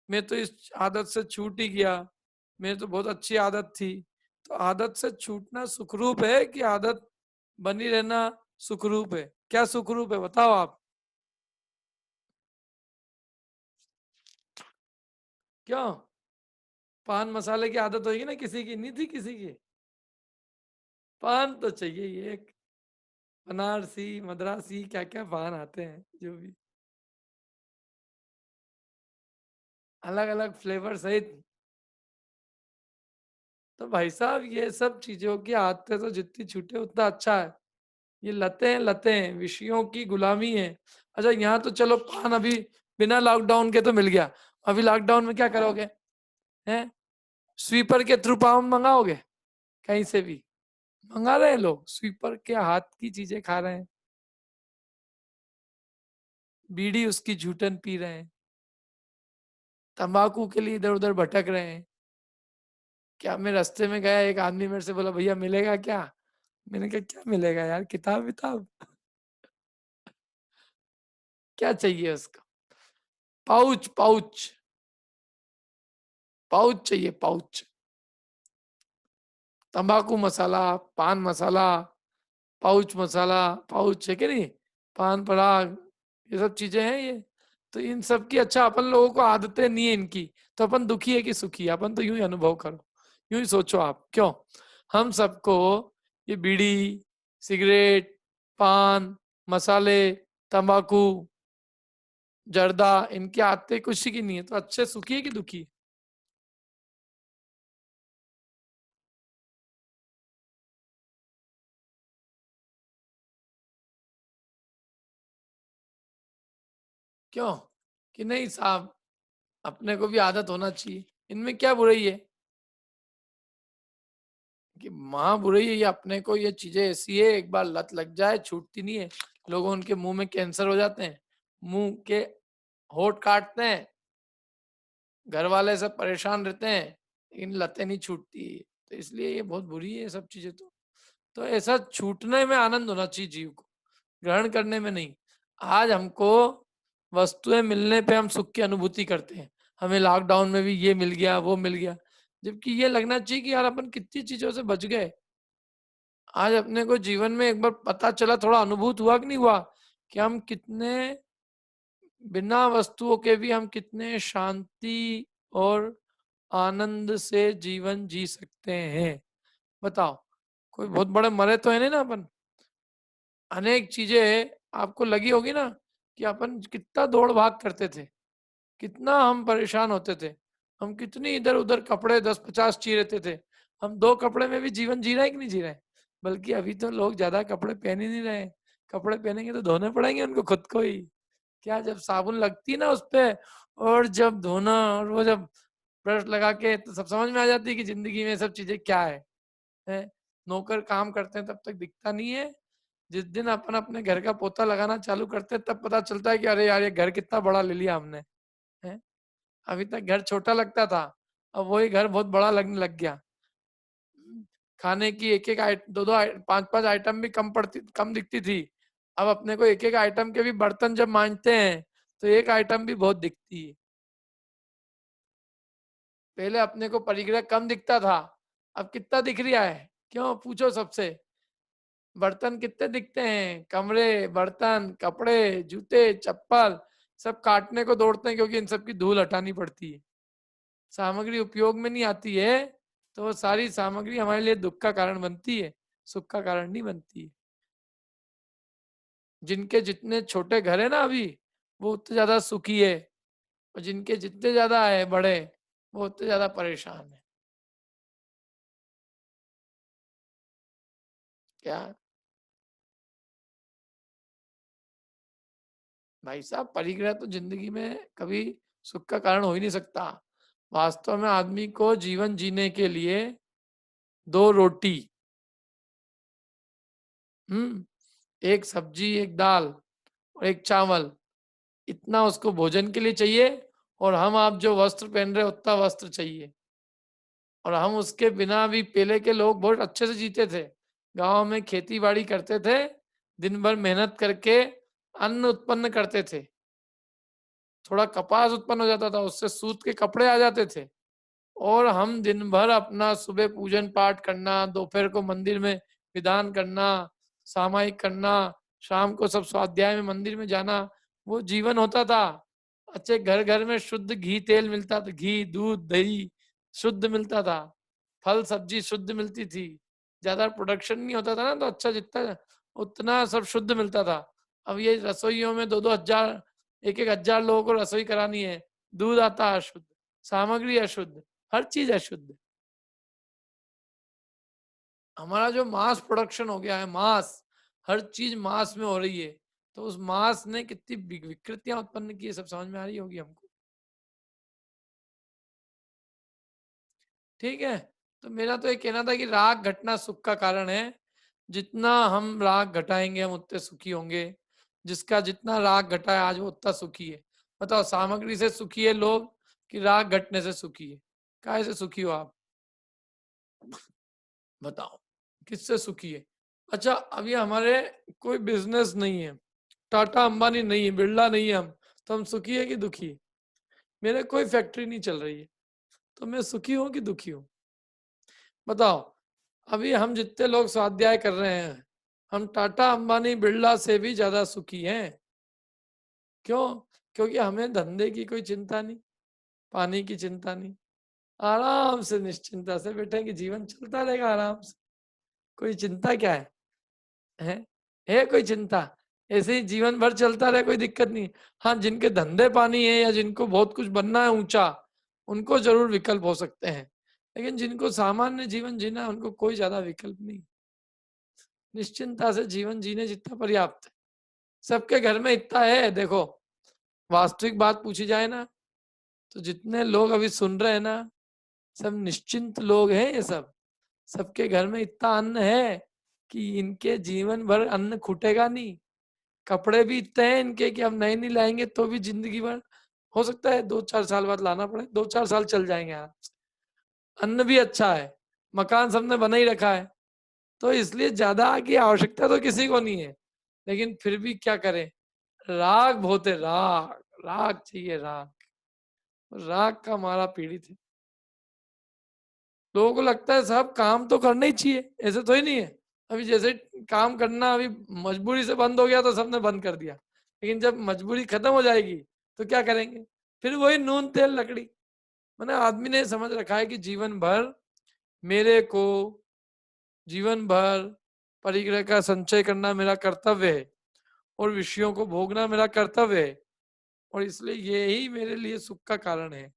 मैं तो इस आदत से छूट ही गया, मेरी तो बहुत अच्छी आदत थी। तो आदत से छूटना सुखरूप है कि आदत बनी रहना सुखरूप है? क्या सुखरूप है बताओ आप? क्यों? पान मसाले की आदत होगी ना, किसी की नहीं थी, किसी की पान तो चाहिए ही एक। बनारसी, मद्रासी, क्या क्या पान आते हैं, जो भी अलग अलग फ्लेवर सहित। तो भाई साहब ये सब चीजों की आदतें तो जितनी छूटे उतना अच्छा है। ये लतें विषयों की गुलामी है। अच्छा यहाँ तो चलो पान अभी बिना लॉकडाउन के तो मिल गया, अभी लॉकडाउन में क्या करोगे? हैं, स्वीपर के थ्रू पान मंगाओगे? कहीं से भी मंगा रहे हैं लोग, स्वीपर के हाथ की चीजें खा रहे हैं, बीड़ी उसकी झूठन पी रहे हैं, तंबाकू के लिए इधर उधर भटक रहे हैं। क्या मैं रास्ते में गया, एक आदमी मेरे से बोला भैया मिलेगा क्या? मैंने कहा क्या मिलेगा यार, किताब विताब क्या चाहिए उसको? पाउच पाउच पाउच चाहिए, पाउच। तंबाकू मसाला, पान मसाला, पाउच मसाला, पाउच है कि नहीं, पान पराग, ये सब चीजें हैं ये। तो इन सब की अच्छा अपन लोगों को आदतें नहीं है इनकी, तो अपन दुखी है कि सुखी है? अपन तो यूं ही अनुभव करो, यूं ही सोचो आप। क्यों हम सबको ये बीड़ी, सिगरेट, पान, मसाले, तंबाकू, जर्दा, इनकी आदतें खुशी की नहीं है, तो अच्छे सुखी है कि दुखी है? क्यों कि नहीं साहब, अपने को भी आदत होना चाहिए, इनमें क्या बुराई है? कि माँ बुराई है, ये अपने को ये चीजें ऐसी है, एक बार लत लग जाए छूटती नहीं है। लोगों उनके मुंह में कैंसर हो जाते हैं, मुंह के होठ काटते हैं, घर वाले सब परेशान रहते हैं, लेकिन लतें नहीं छूटती। तो इसलिए ये बहुत बुरी है ये सब चीजें। तो ऐसा छूटने में आनंद होना चाहिए जीव को, ग्रहण करने में नहीं। आज हमको वस्तुएं मिलने पे हम सुख की अनुभूति करते हैं, हमें लॉकडाउन में भी ये मिल गया वो मिल गया, जबकि ये लगना चाहिए कि यार अपन कितनी चीजों से बच गए। आज अपने को जीवन में एक बार पता चला, थोड़ा अनुभूत हुआ कि नहीं हुआ, कि हम कितने बिना वस्तुओं के भी हम कितने शांति और आनंद से जीवन जी सकते हैं। बताओ, कोई बहुत बड़े मरे तो है नहीं ना अपन। अनेक चीजें आपको लगी होगी ना कि अपन कितना दौड़ भाग करते थे, कितना हम परेशान होते थे, हम कितनी इधर उधर कपड़े 10-50 चीरते थे। हम 2 कपड़े में भी जीवन जी रहे हैं कि नहीं जी रहे हैं? बल्कि अभी तो लोग ज्यादा कपड़े पहन ही नहीं रहे, कपड़े पहनेंगे तो धोने पड़ेंगे उनको खुद को ही। क्या जब साबुन लगती ना उस पे, और जब धोना, और वो जब ब्रश लगा के, तो सब समझ में आ जाती है कि जिंदगी में सब चीजें क्या है? नौकर काम करते हैं तब तक दिखता नहीं है, जिस दिन अपन अपने घर का पोता लगाना चालू करते हैं तब पता चलता है कि अरे यार ये घर कितना बड़ा ले लिया हमने। है, अभी तक घर छोटा लगता था, अब वही घर बहुत बड़ा लगने लग गया। खाने की एक एक दो दो 5-5 आइटम भी कम दिखती थी। अब अपने को एक एक आइटम के भी बर्तन जब मांजते हैं तो एक आइटम भी बहुत दिखती है। पहले अपने को परिग्रह कम दिखता था, अब कितना दिख रहा है? क्यों पूछो सबसे, बर्तन कितने दिखते हैं, कमरे, बर्तन, कपड़े, जूते, चप्पल, सब काटने को दौड़ते हैं क्योंकि इन सब की धूल हटानी पड़ती है। सामग्री उपयोग में नहीं आती है तो वो सारी सामग्री हमारे लिए दुख का कारण बनती है, सुख का कारण नहीं बनती है। जिनके जितने छोटे घर है ना अभी, वो उतने ज्यादा सुखी है, और जिनके जितने ज्यादा है बड़े, वो उतने ज्यादा परेशान है। क्या भाई साहब, परिग्रह तो जिंदगी में कभी सुख का कारण हो ही नहीं सकता। वास्तव में आदमी को जीवन जीने के लिए 2 रोटी, एक सब्जी, एक दाल और एक चावल, इतना उसको भोजन के लिए चाहिए। और हम आप जो वस्त्र पहन रहे उतना वस्त्र चाहिए। और हम उसके बिना भी, पहले के लोग बहुत अच्छे से जीते थे, गांव में खेती बाड़ी करते थे, दिन भर मेहनत करके अन्न उत्पन्न करते थे, थोड़ा कपास उत्पन्न हो जाता था, उससे सूत के कपड़े आ जाते थे। और हम दिन भर अपना सुबह पूजन पाठ करना, दोपहर को मंदिर में विधान करना, सामायिक करना, शाम को सब स्वाध्याय में मंदिर में जाना, वो जीवन होता था। अच्छे घर घर में शुद्ध घी तेल मिलता था, घी दूध दही शुद्ध मिलता था, फल सब्जी शुद्ध मिलती थी, ज्यादा प्रोडक्शन नहीं होता था ना, तो अच्छा जितना उतना सब शुद्ध मिलता था। अब ये रसोइयों में 2-2 हजार, 1-1 हजार लोगों को रसोई करानी है, दूध आता है अशुद्ध, सामग्री अशुद्ध, हर चीज अशुद्ध। हमारा जो मास प्रोडक्शन हो गया है, मास, हर चीज मास में हो रही है, तो उस मास ने कितनी विकृतियां उत्पन्न की है, सब समझ में आ रही होगी हमको। ठीक है, तो मेरा तो ये कहना था कि राग घटना सुख का कारण है। जितना हम राग घटाएंगे हम उतने सुखी होंगे। जिसका जितना राग घटा है आज वो उतना सुखी है। बताओ, सामग्री से सुखी है लोग कि राग घटने से सुखी है? काहे से सुखी हो आप? बताओ, किससे सुखी है? अच्छा, अभी हमारे कोई बिजनेस नहीं है, टाटा अंबानी नहीं है, बिरला नहीं है, हम तो हम सुखी है कि दुखी है? मेरे कोई फैक्ट्री नहीं चल रही है, तो मैं सुखी हूं कि दुखी हूं? बताओ, अभी हम जितने लोग स्वाध्याय कर रहे हैं, हम टाटा अंबानी बिरला से भी ज्यादा सुखी हैं। क्यों? क्योंकि हमें धंधे की कोई चिंता नहीं, पानी की चिंता नहीं, आराम से निश्चिंता से बैठेंगे, जीवन चलता रहेगा आराम से। कोई चिंता क्या है कोई चिंता? ऐसे ही जीवन भर चलता रहे, कोई दिक्कत नहीं। हाँ, जिनके धंधे पानी है या जिनको बहुत कुछ बनना है ऊंचा, उनको जरूर विकल्प हो सकते हैं, लेकिन जिनको सामान्य जीवन जीना है उनको कोई ज्यादा विकल्प नहीं। निश्चिंता से जीवन जीने जितना पर्याप्त है। सबके घर में इतना है। देखो, वास्तविक बात पूछी जाए ना, तो जितने लोग अभी सुन रहे हैं ना, सब निश्चिंत लोग हैं। ये सब, सबके घर में इतना अन्न है कि इनके जीवन भर अन्न खुटेगा नहीं। कपड़े भी इतने हैं इनके कि हम नए नहीं लाएंगे तो भी जिंदगी भर, हो सकता है 2-4 साल बाद लाना पड़े, 2-4 साल चल जाएंगे आराम से। अन्न भी अच्छा है, मकान सबने बना ही रखा है, तो इसलिए ज्यादा की आवश्यकता तो किसी को नहीं है। लेकिन फिर भी क्या करें, राग बहुत है, राग, राग चाहिए, राग। राग का मारा पीड़ित है। लोगों को लगता है साहब काम तो करना ही चाहिए, ऐसे तो ही नहीं है। अभी जैसे काम करना अभी मजबूरी से बंद हो गया तो सबने बंद कर दिया, लेकिन जब मजबूरी खत्म हो जाएगी तो क्या करेंगे? फिर वही नून तेल लकड़ी। मैंने आदमी ने समझ रखा है कि जीवन भर मेरे को, जीवन भर परिग्रह का संचय करना मेरा कर्तव्य है और विषयों को भोगना मेरा कर्तव्य है, और इसलिए यही मेरे लिए सुख का कारण है।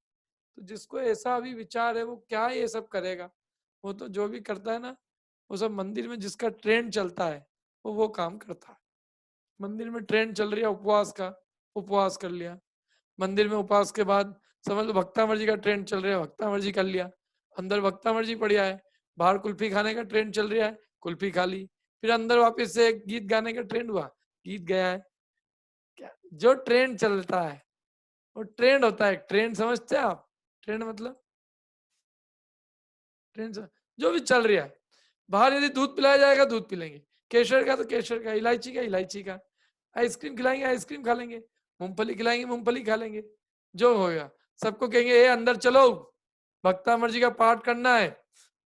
तो जिसको ऐसा अभी विचार है वो क्या ये सब करेगा? वो तो जो भी करता है ना, वो सब मंदिर में जिसका ट्रेंड चलता है वो काम करता है। मंदिर में ट्रेंड चल रही है उपवास का, उपवास कर लिया। मंदिर में उपवास के बाद समझ लो भक्तामर्जी का ट्रेंड चल रहा है, भक्तामर्जी कर लिया। अंदर भक्तामर्जी बढ़िया है, बाहर कुल्फी खाने का ट्रेंड चल रहा है, कुल्फी खा ली। फिर अंदर वापस से गीत गाने का ट्रेंड हुआ, गीत गया है। क्या जो ट्रेंड चलता है वो ट्रेंड होता है। ट्रेंड समझते हैं आप? ट्रेंड मतलब ट्रेंड जो भी चल रहा है। बाहर यदि दूध पिलाया जाएगा दूध पी लेंगे, केसर का तो केसर का, इलायची का इलायची का, आइसक्रीम खिलाएंगे आइसक्रीम खा लेंगे, मूंगफली खिलाएंगे मूंगफली खा लेंगे। जो होगा सबको कहेंगे ए अंदर चलो, भक्तामर्जी का पाठ करना है,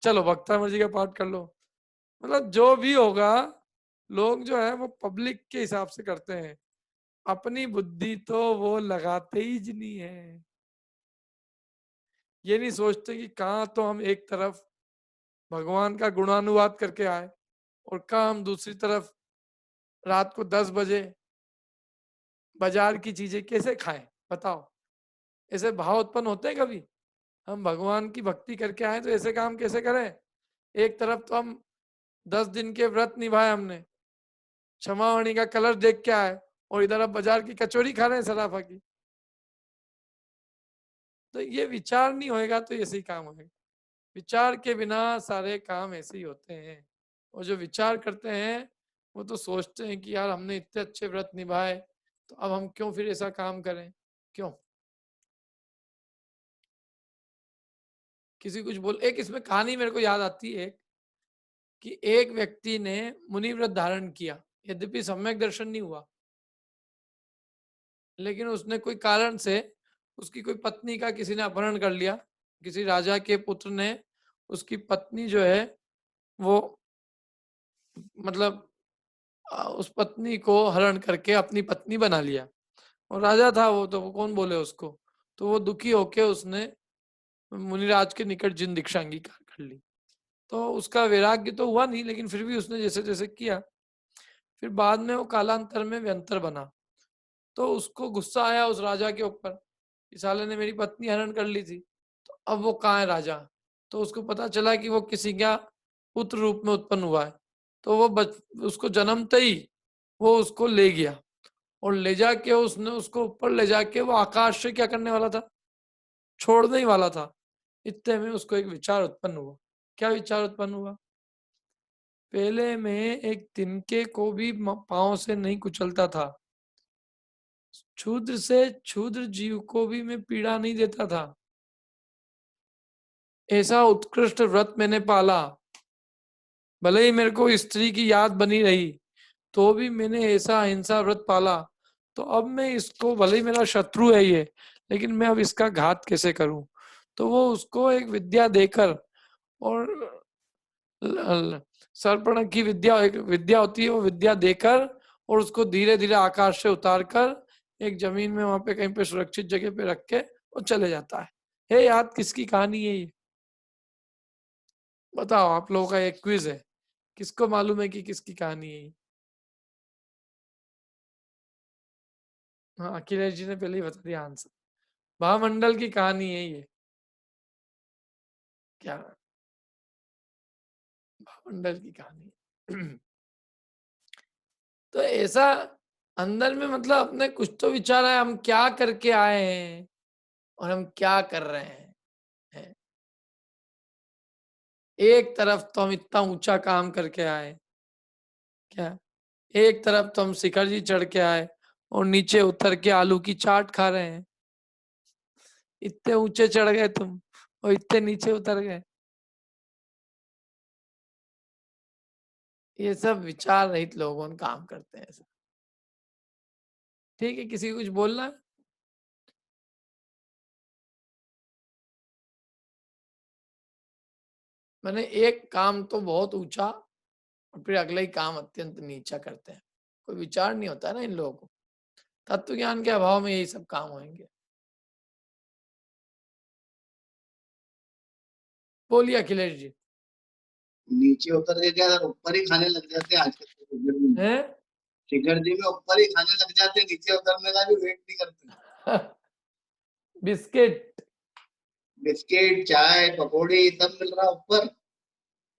चलो भक्तामर्जी का पाठ कर लो। मतलब जो भी होगा, लोग जो है वो पब्लिक के हिसाब से करते हैं, अपनी बुद्धि तो वो लगाते ही नहीं है। ये नहीं सोचते कि कहाँ तो हम एक तरफ भगवान का गुणानुवाद करके आए और कहाँ हम दूसरी तरफ रात को 10 बजे बाजार की चीजें कैसे खाएं? बताओ, ऐसे भाव उत्पन्न होते हैं कभी? हम भगवान की भक्ति करके आए तो ऐसे काम कैसे करें? एक तरफ तो हम 10 दिन के व्रत निभाए हमने, क्षमावाणी का कलर देख के आए, और इधर अब बाजार की कचौरी खा रहे हैं सराफा की। तो ये विचार नहीं होएगा तो ऐसे ही काम होएगा। विचार के बिना सारे काम ऐसे ही होते हैं। और जो विचार करते हैं वो तो सोचते हैं कि यार हमने इतने अच्छे व्रत निभाए, तो अब हम क्यों फिर ऐसा काम करें? क्यों? किसी कुछ बोल, एक इसमें कहानी मेरे को याद आती है कि एक व्यक्ति ने मुनि व्रत धारण किया, यद्यपि सम्यक दर्शन नहीं हुआ, लेकिन उसने कोई कारण से उसकी कोई पत्नी का किसी ने अपहरण कर लिया। किसी राजा के पुत्र ने उसकी पत्नी जो है वो, मतलब उस पत्नी को हरण करके अपनी पत्नी बना लिया। और राजा था वो, तो वो कौन बोले उसको। तो वो दुखी होके उसने मुनिराज के निकट जिन दीक्षा अंगीकार कर ली। तो उसका वैराग्य तो हुआ नहीं, लेकिन फिर भी उसने जैसे जैसे किया। फिर बाद में वो कालांतर में व्यंतर बना। तो उसको गुस्सा आया उस राजा के ऊपर, इस साले ने मेरी पत्नी हरण कर ली थी, तो अब वो कहाँ है राजा। तो उसको पता चला कि वो किसी का पुत्र रूप में उत्पन्न हुआ है, तो वो उसको जन्मते ही वो उसको ले गया और ले जाके उसने उसको ऊपर ले जाके वो आकाश से क्या करने वाला था, छोड़ने ही वाला था। इतने में उसको एक विचार उत्पन्न हुआ। क्या विचार उत्पन्न हुआ? पहले मैं एक तिनके को भी पांव से नहीं कुचलता था, क्षुद्र से क्षुद्र जीव को भी मैं पीड़ा नहीं देता था, ऐसा उत्कृष्ट व्रत मैंने पाला। भले ही मेरे को स्त्री की याद बनी रही तो भी मैंने ऐसा अहिंसा व्रत पाला। तो अब मैं इसको, भले ही मेरा शत्रु है ये, लेकिन मैं अब इसका घात कैसे करूं। तो वो उसको एक विद्या देकर, और सर्पण की विद्या, एक विद्या होती है, वो विद्या देकर और उसको धीरे धीरे आकाश से उतार कर एक जमीन में वहां पे कहीं पे सुरक्षित जगह पे रख के वो चले जाता है। हे याद किसकी कहानी है ये? बताओ, आप लोगों का एक क्विज है, किसको मालूम है कि किसकी कहानी है ये? हाँ, अखिलेश जी ने पहले ही बता दिया आंसर। महामंडल की कहानी है ये। क्या? महामंडल की कहानी। तो ऐसा अंदर में, मतलब अपने कुछ तो विचार है, हम क्या करके आए हैं और हम क्या कर रहे हैं। एक तरफ तो हम इतना ऊंचा काम करके आए, क्या एक तरफ तो हम शिखर जी चढ़ के आए और नीचे उतर के आलू की चाट खा रहे हैं। इतने ऊंचे चढ़ गए तुम और इतने नीचे उतर गए। ये सब विचार रहित लोगों काम करते हैं ऐसा। ठीक है, किसी को कुछ बोलना है? मैंने एक काम तो बहुत ऊंचा और फिर अगला ही काम अत्यंत नीचा करते हैं। कोई विचार नहीं होता है ना इन लोगों को। तत्व ज्ञान के अभाव में यही सब काम होंगे। बोलिए अखिलेश जी। नीचे उतर के क्या ऊपर ही खाने लग जाते हैं आजकल। हैं? शिखर जी में ऊपर ही खाने लग जाते हैं, नीचे उतरने का भी वेट नहीं करते। बिस्किट, बिस्किट, चाय, पकौड़ी सब मिल रहा ऊपर।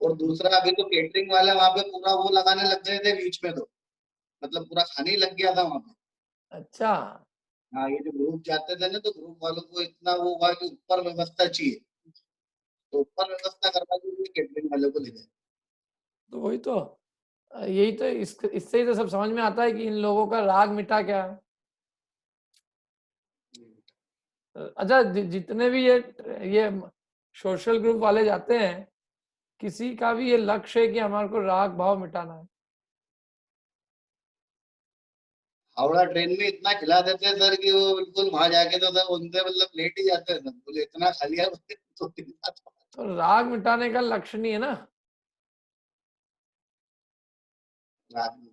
और दूसरा, अभी तो केटरिंग वाले वहां पे पूरा वो लगाने लग गए थे बीच में, तो मतलब पूरा खाने ही लग गया था वहां पे। अच्छा। हाँ, ये जो ग्रुप जाते थे ना, तो ग्रुप वालों को इतना वो हुआ कि ऊपर व्यवस्था चाहिए, तो ऊपर व्यवस्था करवा के केटरिंग वाले को ले गए। तो वही तो, यही तो, इससे ही तो सब समझ में आता है कि इन लोगों का राग मिटा क्या है। अच्छा, जितने भी ये सोशल ग्रुप वाले जाते हैं, किसी का भी ये लक्ष्य है कि हमारे को राग भाव मिटाना है? हावड़ा ट्रेन में इतना खिला देते हैं सर कि वो बिल्कुल वहां जाके तो सर उनसे मतलब लेट ही जाते हैं सब, बोले इतना खा लिया तो राग मिटाने का लक्ष्य नहीं है ना। रात में।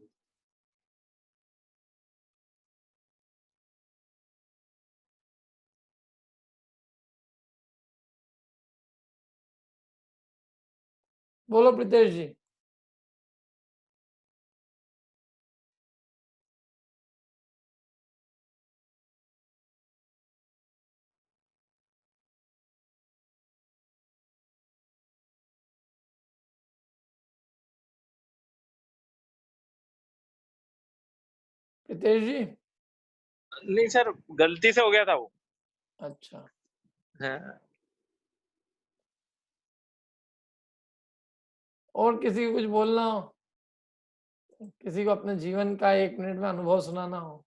बोलो प्रीतेश जी। प्रीतेश जी। नहीं सर, गलती से हो गया था वो। अच्छा, हाँ। और किसी को कुछ बोलना हो, किसी को अपने जीवन का 1 मिनट में अनुभव सुनाना हो?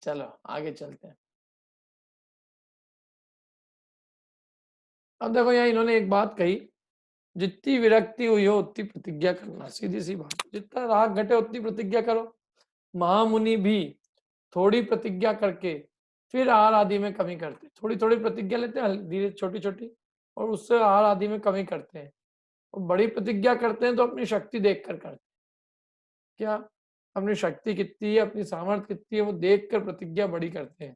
चलो आगे चलते हैं। अब देखो, यहाँ इन्होंने एक बात कही, जितनी विरक्ति हुई हो उतनी प्रतिज्ञा करना। सीधी सी बात, जितना राग घटे उतनी प्रतिज्ञा करो। महामुनि भी थोड़ी प्रतिज्ञा करके फिर आहार आदि में कमी करते, थोड़ी थोड़ी प्रतिज्ञा लेते हैं धीरे, छोटी छोटी, और उससे आहार आदि में कमी करते हैं। और बड़ी प्रतिज्ञा करते हैं तो अपनी शक्ति देख कर करते हैं। क्या? अपनी शक्ति कितनी है, अपनी सामर्थ्य कितनी है, वो देख कर प्रतिज्ञा बड़ी करते हैं।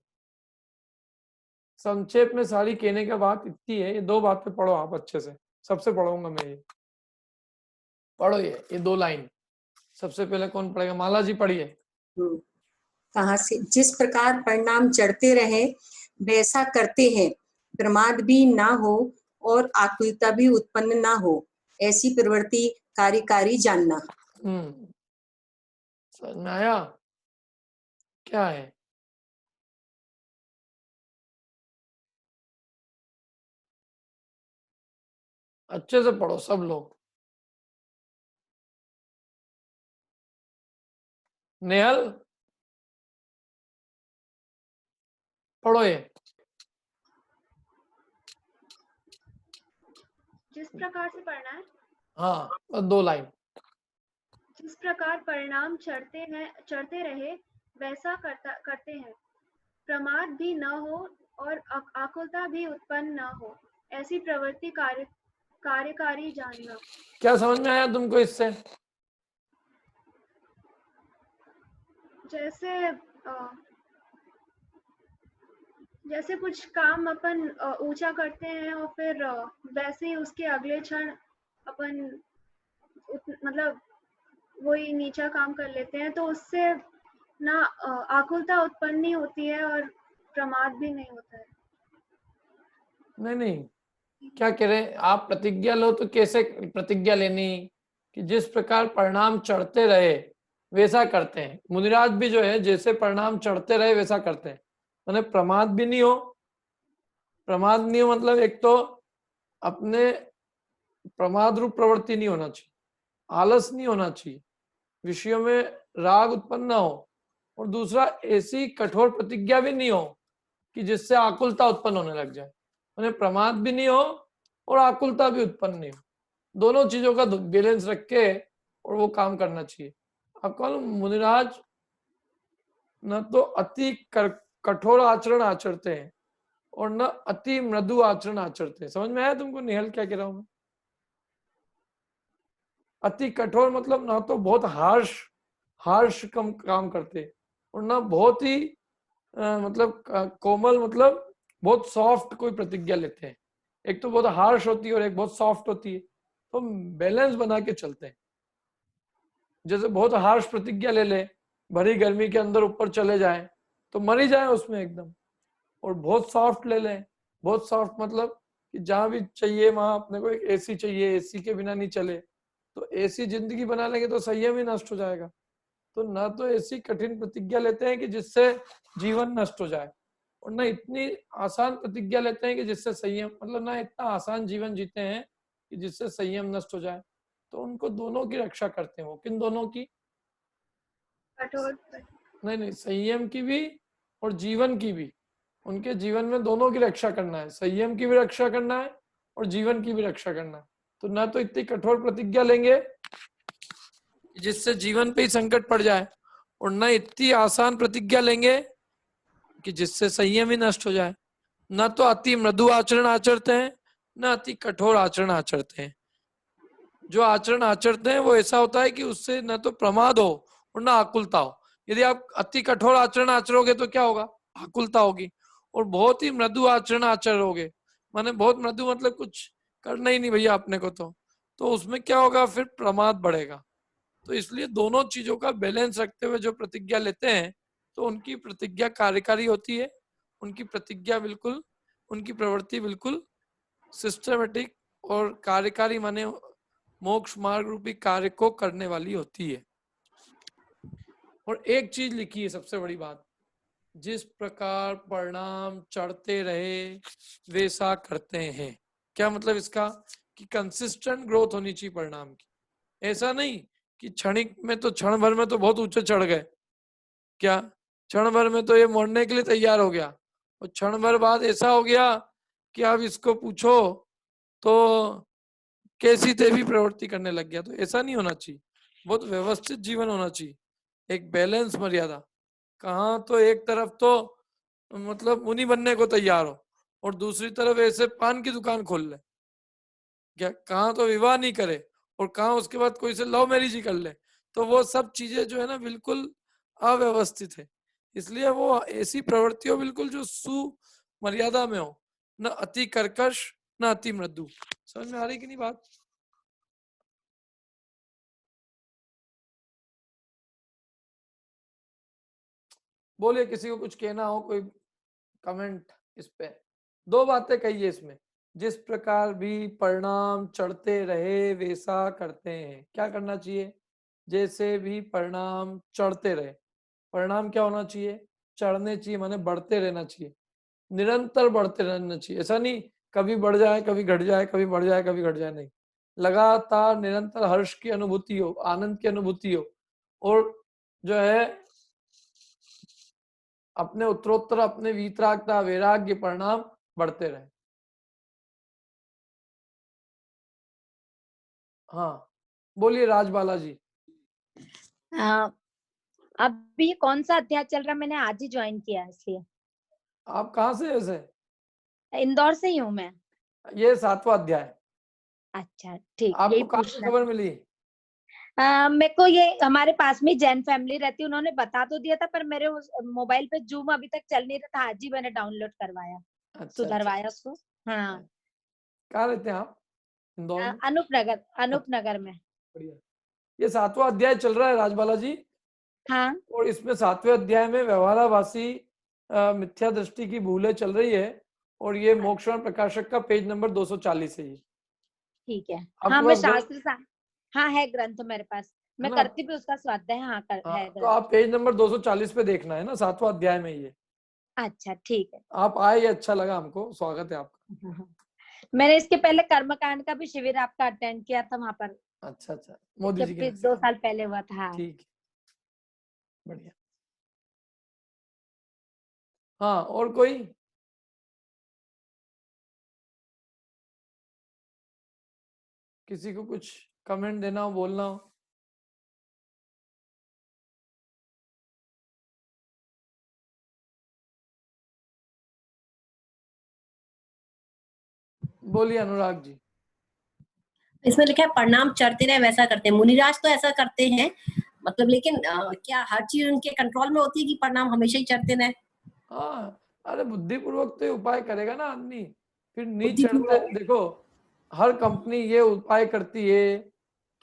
संक्षेप में सारी कहने का बात इतनी है, ये 2 बातें पढ़ो आप अच्छे से, सबसे पढ़ूंगा मैं ये, पढ़ो ये 2 लाइन। सबसे पहले कौन पढ़ेगा? माला जी पढ़िए। कहाँ से? जिस प्रकार परिणाम चढ़ते रहे वैसा करते हैं, प्रमाद भी ना हो और आकुलता भी उत्पन्न ना हो, ऐसी प्रवृत्ति कार्यकारी जानना। समझ में आया क्या है? अच्छे से पढ़ो सब लोग। नेहल पढ़ो ये। जिस प्रकार से पढ़ना है? हाँ, बस 2 लाइन। जिस प्रकार परिणाम चढ़ते रहे वैसा करते हैं, प्रमाद भी न हो और आकुलता भी उत्पन्न न हो, ऐसी प्रवृत्ति कार्यकारी जानना। क्या समझ में आया तुमको इससे? जैसे कुछ काम अपन ऊंचा करते हैं और फिर वैसे ही उसके अगले क्षण अपन मतलब वही नीचा काम कर लेते हैं, तो उससे ना आकुलता उत्पन्न नहीं होती है और प्रमाद भी नहीं होता है। नहीं, क्या कह रहे हैं आप? प्रतिज्ञा लो तो कैसे प्रतिज्ञा लेनी कि जिस प्रकार परिणाम चढ़ते रहे वैसा करते हैं। मुनिराज भी जो है जैसे परिणाम चढ़ते रहे वैसा करते हैं, मैंने प्रमाद भी नहीं हो। प्रमाद नहीं हो मतलब एक तो अपने प्रमाद रूप प्रवृत्ति नहीं होना चाहिए, आलस नहीं होना चाहिए, विषयों में राग उत्पन्न ना हो, और दूसरा ऐसी कठोर प्रतिज्ञा भी नहीं हो कि जिससे आकुलता उत्पन्न होने लग जाए। मैंने प्रमाद भी नहीं हो और आकुलता भी उत्पन्न नहीं हो, दोनों चीजों का बैलेंस रख के और वो काम करना चाहिए। अब कौन मुनिराज न तो अति कठोर आचरण आचरते हैं और न अति मृदु आचरण आचरते हैं। समझ में आया तुमको निहल क्या कह रहा हूं मैं? अति कठोर मतलब ना तो बहुत हार्श कम काम करते और ना बहुत ही मतलब कोमल मतलब बहुत सॉफ्ट कोई प्रतिज्ञा लेते हैं। एक तो बहुत हार्श होती है और एक बहुत सॉफ्ट होती है, तो बैलेंस बना के चलते हैं। जैसे बहुत हार्श प्रतिज्ञा ले ले, भरी गर्मी के अंदर ऊपर चले जाए तो मर ही जाए उसमें एकदम, और बहुत सॉफ्ट ले लें, बहुत सॉफ्ट मतलब कि जहां भी चाहिए वहां अपने को एक एसी चाहिए, एसी के बिना नहीं चले, तो ऐसी जिंदगी बना लेंगे तो संयम ही नष्ट हो जाएगा। तो ना तो ऐसी कठिन प्रतिज्ञा लेते हैं कि जिससे जीवन नष्ट हो जाए, और ना इतनी आसान प्रतिज्ञा लेते हैं कि जिससे संयम मतलब ना इतना आसान जीवन जीते हैं कि जिससे संयम नष्ट हो जाए। तो उनको दोनों की रक्षा करते हैं वो। किन दोनों की? कठोर नहीं, संयम की भी और जीवन की भी। उनके जीवन में दोनों की रक्षा करना है, संयम की भी रक्षा करना है और जीवन की भी रक्षा करना है। तो ना तो इतनी कठोर प्रतिज्ञा लेंगे जिससे जीवन पे ही संकट पड़ जाए, और न इतनी आसान प्रतिज्ञा लेंगे कि जिससे संयम ही नष्ट हो जाए। न तो अति मृदु आचरण आचरते हैं, न अति कठोर आचरण आचरते हैं। जो आचरण आचरते हैं वो ऐसा होता है कि उससे न तो प्रमाद हो और न आकुलता हो। यदि आप अति कठोर आचरण आचरोगे तो क्या होगा? आकुलता होगी। और बहुत ही मृदु आचरण आचरोगे, माने बहुत मृदु मतलब कुछ करना ही नहीं भैया अपने को, तो उसमें क्या होगा? फिर प्रमाद बढ़ेगा। तो इसलिए दोनों चीजों का बैलेंस रखते हुए जो प्रतिज्ञा लेते हैं तो उनकी प्रतिज्ञा कार्यकारी होती है, उनकी प्रतिज्ञा बिल्कुल, उनकी प्रवृत्ति बिल्कुल सिस्टमेटिक और कार्यकारी माने मोक्ष मार्ग रूपी कार्य को करने वाली होती है। और एक चीज लिखी है सबसे बड़ी बात, जिस प्रकार परिणाम चढ़ते रहे वैसा करते हैं। क्या मतलब इसका? कि कंसिस्टेंट ग्रोथ होनी चाहिए परिणाम की। ऐसा नहीं कि क्षणिक में तो क्षण भर में तो बहुत ऊंचे चढ़ गए, क्या क्षण भर में तो ये मरने के लिए तैयार हो गया और क्षण भर बाद ऐसा हो गया कि आप इसको पूछो तो कैसी तैसी प्रवृत्ति करने लग गया। तो ऐसा नहीं होना चाहिए, बहुत व्यवस्थित जीवन होना चाहिए, एक बैलेंस मर्यादा। कहाँ तो एक तरफ तो मतलब मुनि बनने को तैयार हो और दूसरी तरफ ऐसे पान की दुकान खोल ले, क्या कहाँ तो विवाह नहीं करे और कहाँ उसके बाद कोई से लव मैरिज ही कर ले। तो वो सब चीजें जो है ना बिल्कुल अव्यवस्थित है। इसलिए वो ऐसी प्रवृत्तियों बिल्कुल जो मर्यादा में हो, न अति कर्कश न अति मृदु। समझ में आ रही कि नहीं बात? बोलिए, किसी को कुछ कहना हो, कोई कमेंट इस पे। दो बातें कहिए इसमें, जिस प्रकार भी परिणाम चढ़ते रहे वैसा करते हैं। क्या करना चाहिए? जैसे भी परिणाम चढ़ते रहे। परिणाम क्या होना चाहिए? चढ़ने चाहिए, माने बढ़ते रहना चाहिए, निरंतर बढ़ते रहना चाहिए। ऐसा नहीं कभी बढ़ जाए कभी घट जाए, कभी बढ़ जाए कभी घट जाए, नहीं, लगातार निरंतर हर्ष की अनुभूति हो, आनंद की अनुभूति हो, और जो है अपने उत्तरोत्तर अपने वीतरागता वैराग्य परिणाम बढ़ते रहे। हाँ बोलिए राजबाला जी। अभी कौन सा अध्याय चल रहा है? मैंने आज ही ज्वाइन किया है, इसलिए। आप कहाँ से? ऐसे इंदौर से ही हूँ मैं। ये 7वां अध्याय। अच्छा ठीक, आपको यही कहाँ से पूछना खबर मिली? मेरे को ये हमारे पास में जैन फैमिली रहती है, उन्होंने बता तो दिया था, पर मेरे मोबाइल पे जूम अभी तक चल नहीं रहा था। आज ही मैंने डाउनलोड करवाया, सुधरवाया उसको। हाँ। कहाँ रहते हैं आप? इंदौर में? अनूपनगर में। बढ़िया। ये 7वां अध्याय चल रहा है राजबाला जी। हाँ। और इसमें 7वें अध्याय में व्यवहाराभासी मिथ्या दृष्टि की भूलें चल रही है, और ये मोक्षवर्ण प्रकाशक का पेज नंबर 240 है ये। ठीक है। आपके हाँ, मैं पास शास्त्र हाँ है ग्रंथ मेरे पास, मैं करती भी उसका स्वाध्याय। हाँ, हाँ, है तो ग्रंथ। आप पेज नंबर 240 पे देखना है ना, 7वां अध्याय में ये। अच्छा ठीक है। आप आए, ये अच्छा लगा हमको, स्वागत है आपका। मैंने इसके पहले कर्मकांड का भी शिविर आपका अटेंड किया था वहां पर। अच्छा अच्छा, मोदी जी के 2 साल पहले हुआ था। हाँ। ठीक, बढ़िया। हाँ, और कोई? किसी को कुछ कमेंट देना हो, बोलना हो? बोलिए अनुराग जी। इसमें लिखा है परिणाम चढ़ते रहे वैसा करते हैं। मुनिराज तो ऐसा करते हैं, मतलब, लेकिन क्या हर चीज उनके कंट्रोल में होती है कि परिणाम हमेशा ही चढ़ते रहे? हाँ, अरे बुद्धिपूर्वक तो ये उपाय करेगा ना आदमी, फिर नहीं चढ़ते। देखो, हर कंपनी ये उपाय करती है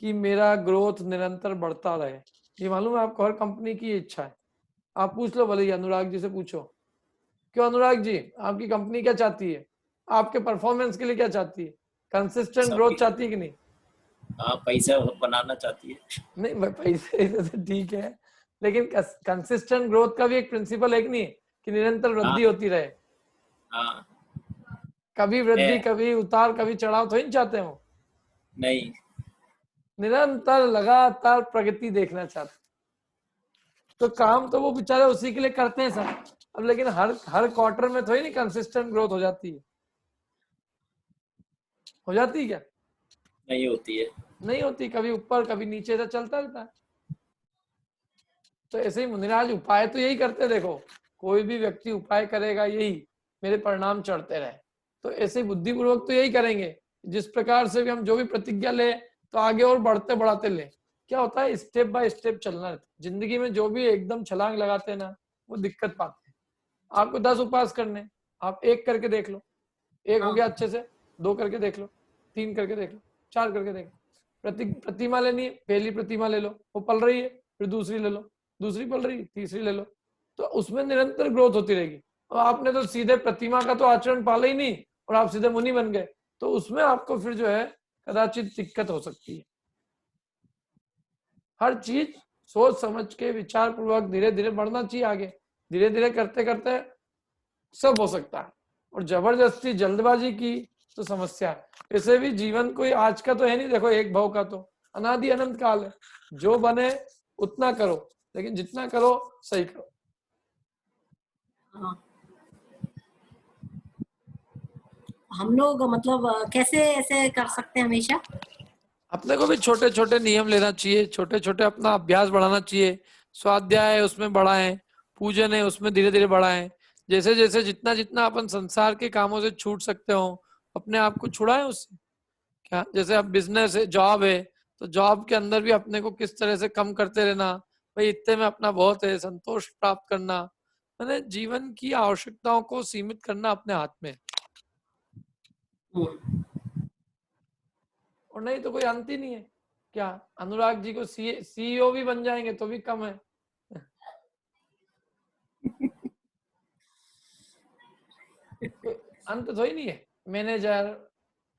कि मेरा ग्रोथ निरंतर बढ़ता रहे। ये मालूम है आपको, हर कंपनी की इच्छा है। आप पूछ लो भले, अनुराग जी से पूछो। क्यों अनुराग जी, आपकी कंपनी क्या चाहती है? आपके परफॉर्मेंस के लिए क्या चाहती है? कंसिस्टेंट ग्रोथ चाहती है कि नहीं? हाँ, पैसा बनाना चाहती है। नहीं, पैसे तो ठीक है, लेकिन कंसिस्टेंट ग्रोथ का भी एक प्रिंसिपल है कि नहीं, कि निरंतर वृद्धि होती रहे। हाँ, कभी वृद्धि कभी उतार कभी चढ़ाव थोड़ी चाहते हो। नहीं, निरंतर लगातार प्रगति देखना चाहते। तो काम तो वो बेचारे उसी के लिए करते हैं सर। अब लेकिन हर क्वार्टर में थोड़ी नहीं कंसिस्टेंट ग्रोथ हो जाती है। हो जाती है क्या? नहीं होती है। नहीं होती, कभी ऊपर कभी नीचे से चलता रहता है। तो ऐसे ही मुनिराज उपाय तो यही करते। देखो, कोई भी व्यक्ति उपाय करेगा यही, मेरे परिणाम चढ़ते रहे। तो ऐसे बुद्धिपूर्वक तो यही करेंगे। जिस प्रकार से भी हम जो भी प्रतिज्ञा ले, तो आगे और बढ़ते बढ़ाते ले। क्या होता है, स्टेप बाय स्टेप चलना रहता है। जिंदगी में जो भी एकदम छलांग लगाते हैं ना, वो दिक्कत पाते हैं। आपको 10 उपास करने, आप 1 करके देख लो, 1 हो गया अच्छे से, 2 करके देख लो, 3 करके देख लो, 4 करके देख लो। प्रतिमा लेनी है, पहली प्रतिमा ले लो, वो पल रही है, फिर दूसरी ले लो, दूसरी पल रही, तीसरी ले लो। तो उसमें निरंतर ग्रोथ होती रहेगी। और आपने तो सीधे प्रतिमा का तो आचरण पाला ही नहीं, और आप सीधे मुनि बन गए, तो उसमें आपको फिर जो है कदाचित दिक्कत हो सकती है। हर चीज सोच समझ के विचार पूर्वक धीरे धीरे बढ़ना चाहिए आगे। धीरे धीरे करते करते सब हो सकता है। और जबरदस्ती जल्दबाजी की तो समस्या है। ऐसे भी जीवन कोई आज का तो है नहीं। देखो, एक भाव का तो अनादि अनंत काल है। जो बने उतना करो, लेकिन जितना करो सही करो। हम लोग मतलब कैसे ऐसे कर सकते हैं हमेशा? अपने को भी छोटे छोटे नियम लेना चाहिए, छोटे छोटे अपना अभ्यास बढ़ाना चाहिए। स्वाध्याय है उसमें बढ़ाएं, पूजन है उसमें धीरे धीरे बढ़ाएं। जैसे जैसे जितना जितना अपन संसार के कामों से छूट सकते हो, अपने आप को छुड़ाएं उससे। क्या, जैसे अब बिजनेस है, जॉब है, तो जॉब के अंदर भी अपने को किस तरह से कम करते रहना। भाई इतने में अपना बहुत है, संतोष प्राप्त करना। मैंने जीवन की आवश्यकताओं को सीमित करना अपने हाथ में है। और नहीं तो कोई अंत ही नहीं है। क्या अनुराग जी को सीईओ भी बन जाएंगे तो भी कम है। कोई अंत तो ही नहीं है। मैनेजर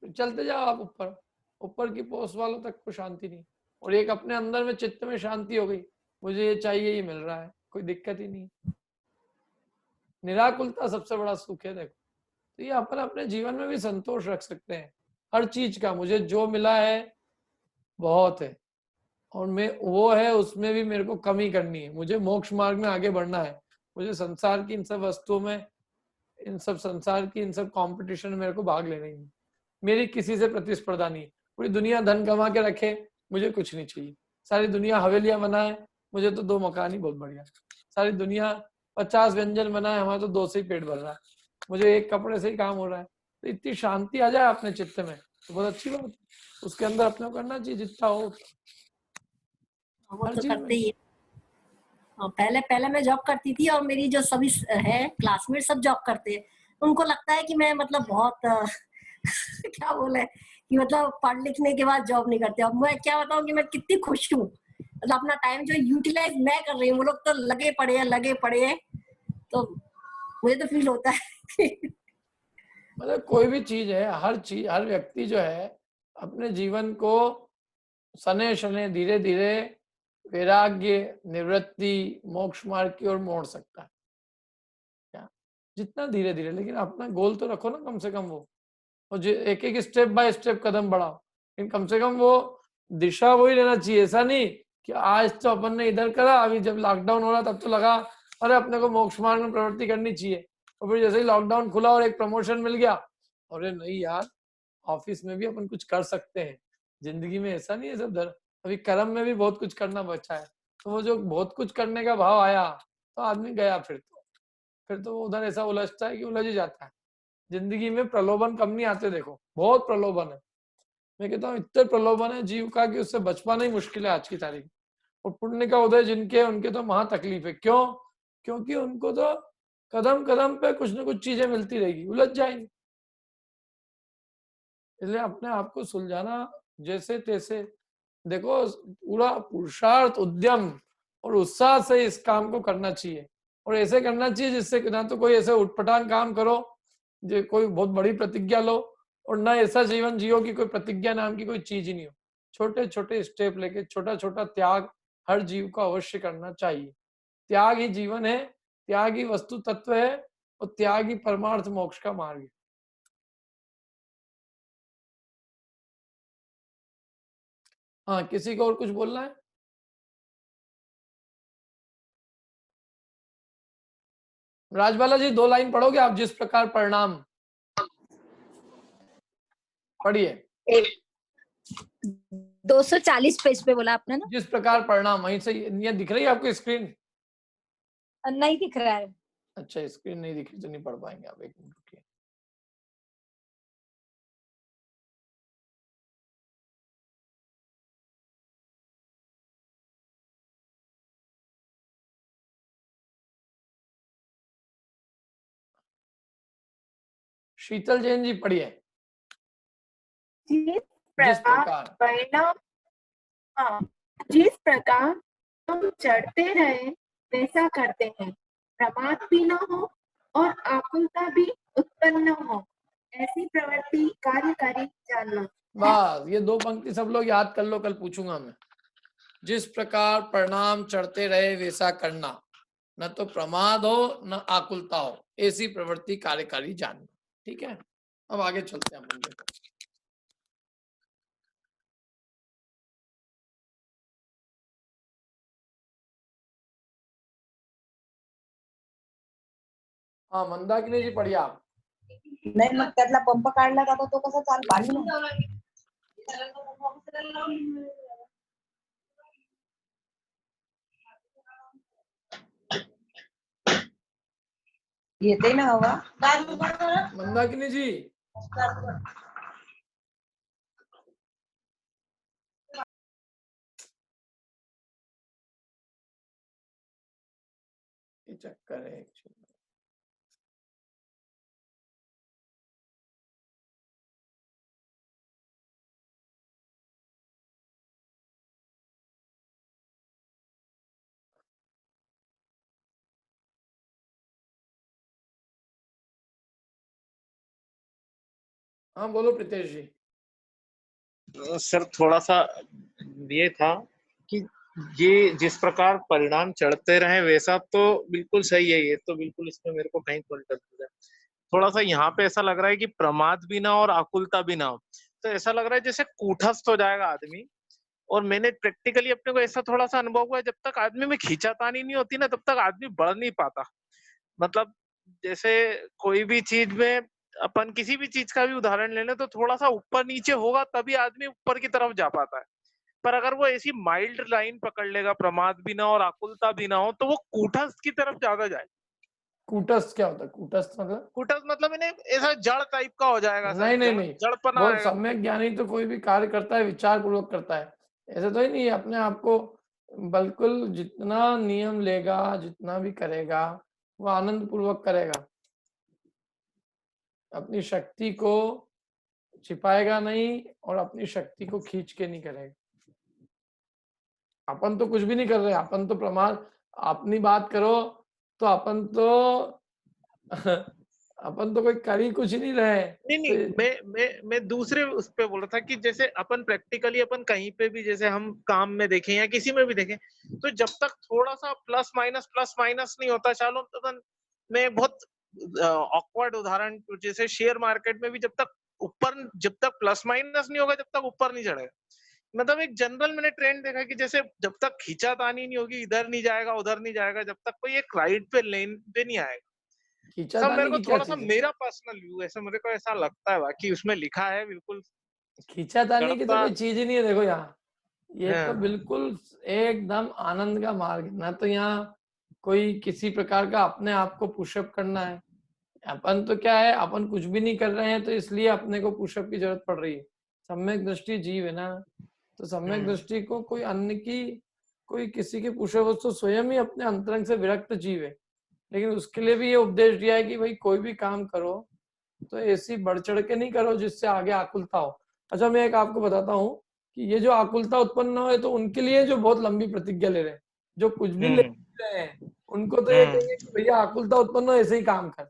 चलते जाओ आप ऊपर, ऊपर की पोस्ट वालों तक को शांति नहीं। और एक अपने अंदर में चित्त में शांति हो गई, मुझे ये चाहिए, ये मिल रहा है, कोई दिक्कत ही नहीं। निराकुलता सबसे बड़ा सुख है। देखो, तो ये अपन अपने जीवन में भी संतोष रख सकते हैं हर चीज का। मुझे जो मिला है बहुत है, और मैं वो है उसमें भी मेरे को कमी करनी है। मुझे मोक्ष मार्ग में आगे बढ़ना है। मुझे संसार की इन सब वस्तुओं में, इन सब संसार की इन सब कंपटीशन में मेरे को भाग लेना ही नहीं। मेरी किसी से प्रतिस्पर्धा नहीं। पूरी दुनिया धन कमा के रखे, मुझे कुछ नहीं चाहिए। सारी दुनिया हवेलियां बनाए, मुझे तो 2 मकान ही बहुत बढ़िया। सारी दुनिया 50 व्यंजन बनाए, हमारा तो 2 से ही पेट भर रहा है। मुझे एक कपड़े से ही काम हो रहा है। तो इतनी शांति आ जाए अपने चित्त में तो बहुत अच्छी बात है। उसके अंदर अपने को करना चाहिए जितना हो। वो तो करते ही है। हाँ, पहले मैं जॉब करती थी और मेरी जो सभी है क्लासमेट सब जॉब करते हैं। उनको लगता है कि मैं मतलब बहुत क्या बोले कि मतलब पढ़ लिखने के बाद जॉब नहीं करते। अब मैं क्या बताऊं कि मैं कितनी खुश हूँ। मतलब अपना टाइम जो यूटिलाइज मैं कर रही हूँ, वो लोग तो लगे पड़े हैं। तो मुझे तो फील होता है मतलब कोई भी चीज है, हर व्यक्ति जो है अपने जीवन को सने शने धीरे धीरे वैराग्य, निवृत्ति, मोक्ष मार्ग की ओर मोड़ सकता है। क्या जितना धीरे धीरे, लेकिन अपना गोल तो रखो ना कम से कम वो। और एक एक स्टेप बाय स्टेप कदम बढ़ाओ, लेकिन कम से कम वो दिशा वही रहना चाहिए। ऐसा नहीं कि आज तो अपन ने इधर करा, अभी जब लॉकडाउन हो रहा तब तो लगा अरे अपने को मोक्ष मार्ग में प्रवृत्ति करनी चाहिए, और फिर जैसे ही लॉकडाउन खुला और एक प्रमोशन मिल गया, अरे नहीं यार, ऑफिस में भी अपन कुछ कर सकते हैं। जिंदगी में ऐसा नहीं है सब धर, अभी कर्म में भी बहुत कुछ करना बचा है। तो वो जो बहुत कुछ करने का भाव आया तो आदमी गया। फिर तो वो उधर ऐसा उलझता है कि उलझ ही जाता है। जिंदगी में प्रलोभन कम नहीं आते। देखो, बहुत प्रलोभन है। मैं कहता हूँ इतने प्रलोभन है जीव का कि उससे बच पाना ही मुश्किल है आज की तारीख में। और पुण्य का उदय जिनके, उनके तो महा तकलीफ है। क्यों? क्योंकि उनको तो कदम कदम पे कुछ न कुछ चीजें मिलती रहेगी, उलझ जाएंगे। इसलिए अपने आप को सुलझाना जैसे तैसे। देखो, पूरा पुरुषार्थ, उद्यम और उत्साह से इस काम को करना चाहिए। और ऐसे करना चाहिए जिससे ना तो कोई ऐसे उटपटांग काम करो जो कोई बहुत बड़ी प्रतिज्ञा लो, और ना ऐसा जीवन जियो कि कोई प्रतिज्ञा नाम की कोई चीज ही नहीं हो। छोटे छोटे स्टेप लेके छोटा छोटा त्याग हर जीव को अवश्य करना चाहिए। त्याग ही जीवन है, त्याग ही वस्तु तत्व है, और त्याग ही परमार्थ मोक्ष का मार्ग है। हाँ, किसी को और कुछ बोलना है? राजबाला जी 2 लाइन पढ़ोगे आप? जिस प्रकार परिणाम, पढ़िए। 240 पेज पे बोला आपने ना? जिस प्रकार परिणाम, वहीं से ये दिख रही है आपको स्क्रीन? नहीं दिख रहा है। अच्छा, स्क्रीन नहीं दिख रही तो नहीं पढ़ पाएंगे आप। 1 मिनट रुकिए। शीतल जैन जी पढ़िए। जिस प्रकार परिणाम, हाँ, जिस प्रकार हम चढ़ते रहे वैसा करते हैं, प्रमाद भी न हो और आकुलता भी उत्पन्न न हो, ऐसी प्रवृत्ति कार्यकारी जानना। बस ये 2 पंक्ति सब लोग याद कर लो, कल पूछूंगा मैं। जिस प्रकार परिणाम चढ़ते रहे वैसा करना, न तो प्रमाद हो न आकुलता हो, ऐसी प्रवृत्ति कार्यकारी जानना। ठीक है, अब आगे चलते हैं हम लोग। हाँ, मंदाकिनी जी पढ़िए आप। नाही, मग त्यातला पंप काढला जातो तो कसा चालू पाणी येते ना हवा? मंदाकिनी जी, ये चक्कर है एक्चुअली। हाँ बोलो प्रीतेश जी। सर थोड़ा सा ये था कि ये जिस प्रकार परिणाम चढ़ते रहे वैसा तो बिल्कुल सही है, ये तो बिल्कुल इसमें मेरे को कहीं पॉइंट है। थोड़ा सा यहाँ पे ऐसा लग रहा है कि प्रमाद भी ना और आकुलता भी ना हो, तो ऐसा लग रहा है जैसे कूटस्थ हो जाएगा आदमी। और मैंने प्रैक्टिकली अपने को ऐसा थोड़ा सा अनुभव हुआ है, जब तक आदमी में खींचातानी नहीं होती ना तब तक आदमी बढ़ नहीं पाता। मतलब जैसे कोई भी चीज में अपन किसी भी चीज का भी उदाहरण ले लें तो थोड़ा सा ऊपर नीचे होगा तभी आदमी ऊपर की तरफ जा पाता है। पर अगर वो ऐसी माइल्ड लाइन पकड़ लेगा, प्रमाद भी ना और आकुलता भी ना हो, तो वो कूटस्थ की तरफ ज्यादा जाए। कूटस्थ क्या होता है? कूटस्थ मतलब? कूटस्थ मतलब इन्हें ऐसा जड़ टाइप का हो जाएगा सर, नहीं नहीं नहीं, जड़पना वो आएगा। सम्यक ज्ञानी तो कोई भी कार्य करता है विचार पूर्वक करता है, ऐसे तो ही नहीं है अपने आप को। बिल्कुल जितना नियम लेगा, जितना भी करेगा वो आनंद पूर्वक करेगा, अपनी शक्ति को छिपाएगा नहीं और अपनी शक्ति को खींच के नहीं करेगा। अपन तो कुछ भी नहीं कर रहे, अपन तो प्रमाद, अपनी बात करो तो अपन तो अपन तो कोई कर ही कुछ नहीं रहे। नहीं नहीं, मैं दूसरे उस पे बोल रहा था कि जैसे अपन प्रैक्टिकली अपन कहीं पे भी जैसे हम काम में देखें या किसी में भी देखें, तो जब तक थोड़ा सा प्लस माइनस नहीं होता चालू, तो अपन मैं बहुत ऑकवर्ड उदाहरण जैसे शेयर मार्केट में भी जब तक प्लस माइनस नहीं होगा जब तक ऊपर नहीं चढ़ेगा। मतलब एक जनरल मैंने ट्रेंड देखा कि जैसे जब तक खींचातानी नहीं होगी, इधर नहीं जाएगा उधर नहीं जाएगा, जब तक कोई एक राइट पे लेन पे नहीं आएगा। सब मेरे खींचातानी को की क्या थोड़ा सा चीज है? मेरा पर्सनल व्यू ऐसा मेरे को ऐसा लगता है, बाकी उसमें लिखा है बिल्कुल खींचातानी की तो जड़ता। कोई चीज ही नहीं है। देखो यहाँ ये तो हाँ, बिल्कुल एकदम आनंद का मार्ग है ना, तो यहाँ कोई किसी प्रकार का अपने आप को पुशअप करना है। अपन तो क्या है, अपन कुछ भी नहीं कर रहे हैं तो इसलिए अपने को पुशअप की जरूरत पड़ रही है। सम्यक दृष्टि जीव है ना, तो सम्यक दृष्टि को कोई अन्य की, कोई किसी के पुशअप, तो स्वयं ही अपने अंतरंग से विरक्त जीव है। लेकिन उसके लिए भी ये उपदेश दिया है कि भाई कोई भी काम करो तो ऐसी बढ़ चढ़ के नहीं करो जिससे आगे आकुलता हो। अच्छा मैं एक आपको बताता हूँ कि ये जो आकुलता उत्पन्न हो है तो उनके लिए जो बहुत लंबी प्रतिज्ञा ले रहे हैं, जो कुछ भी ले रहे हैं उनको तो ये कहेंगे कि भैया आकुलता उत्पन्न हो ऐसे ही काम कर।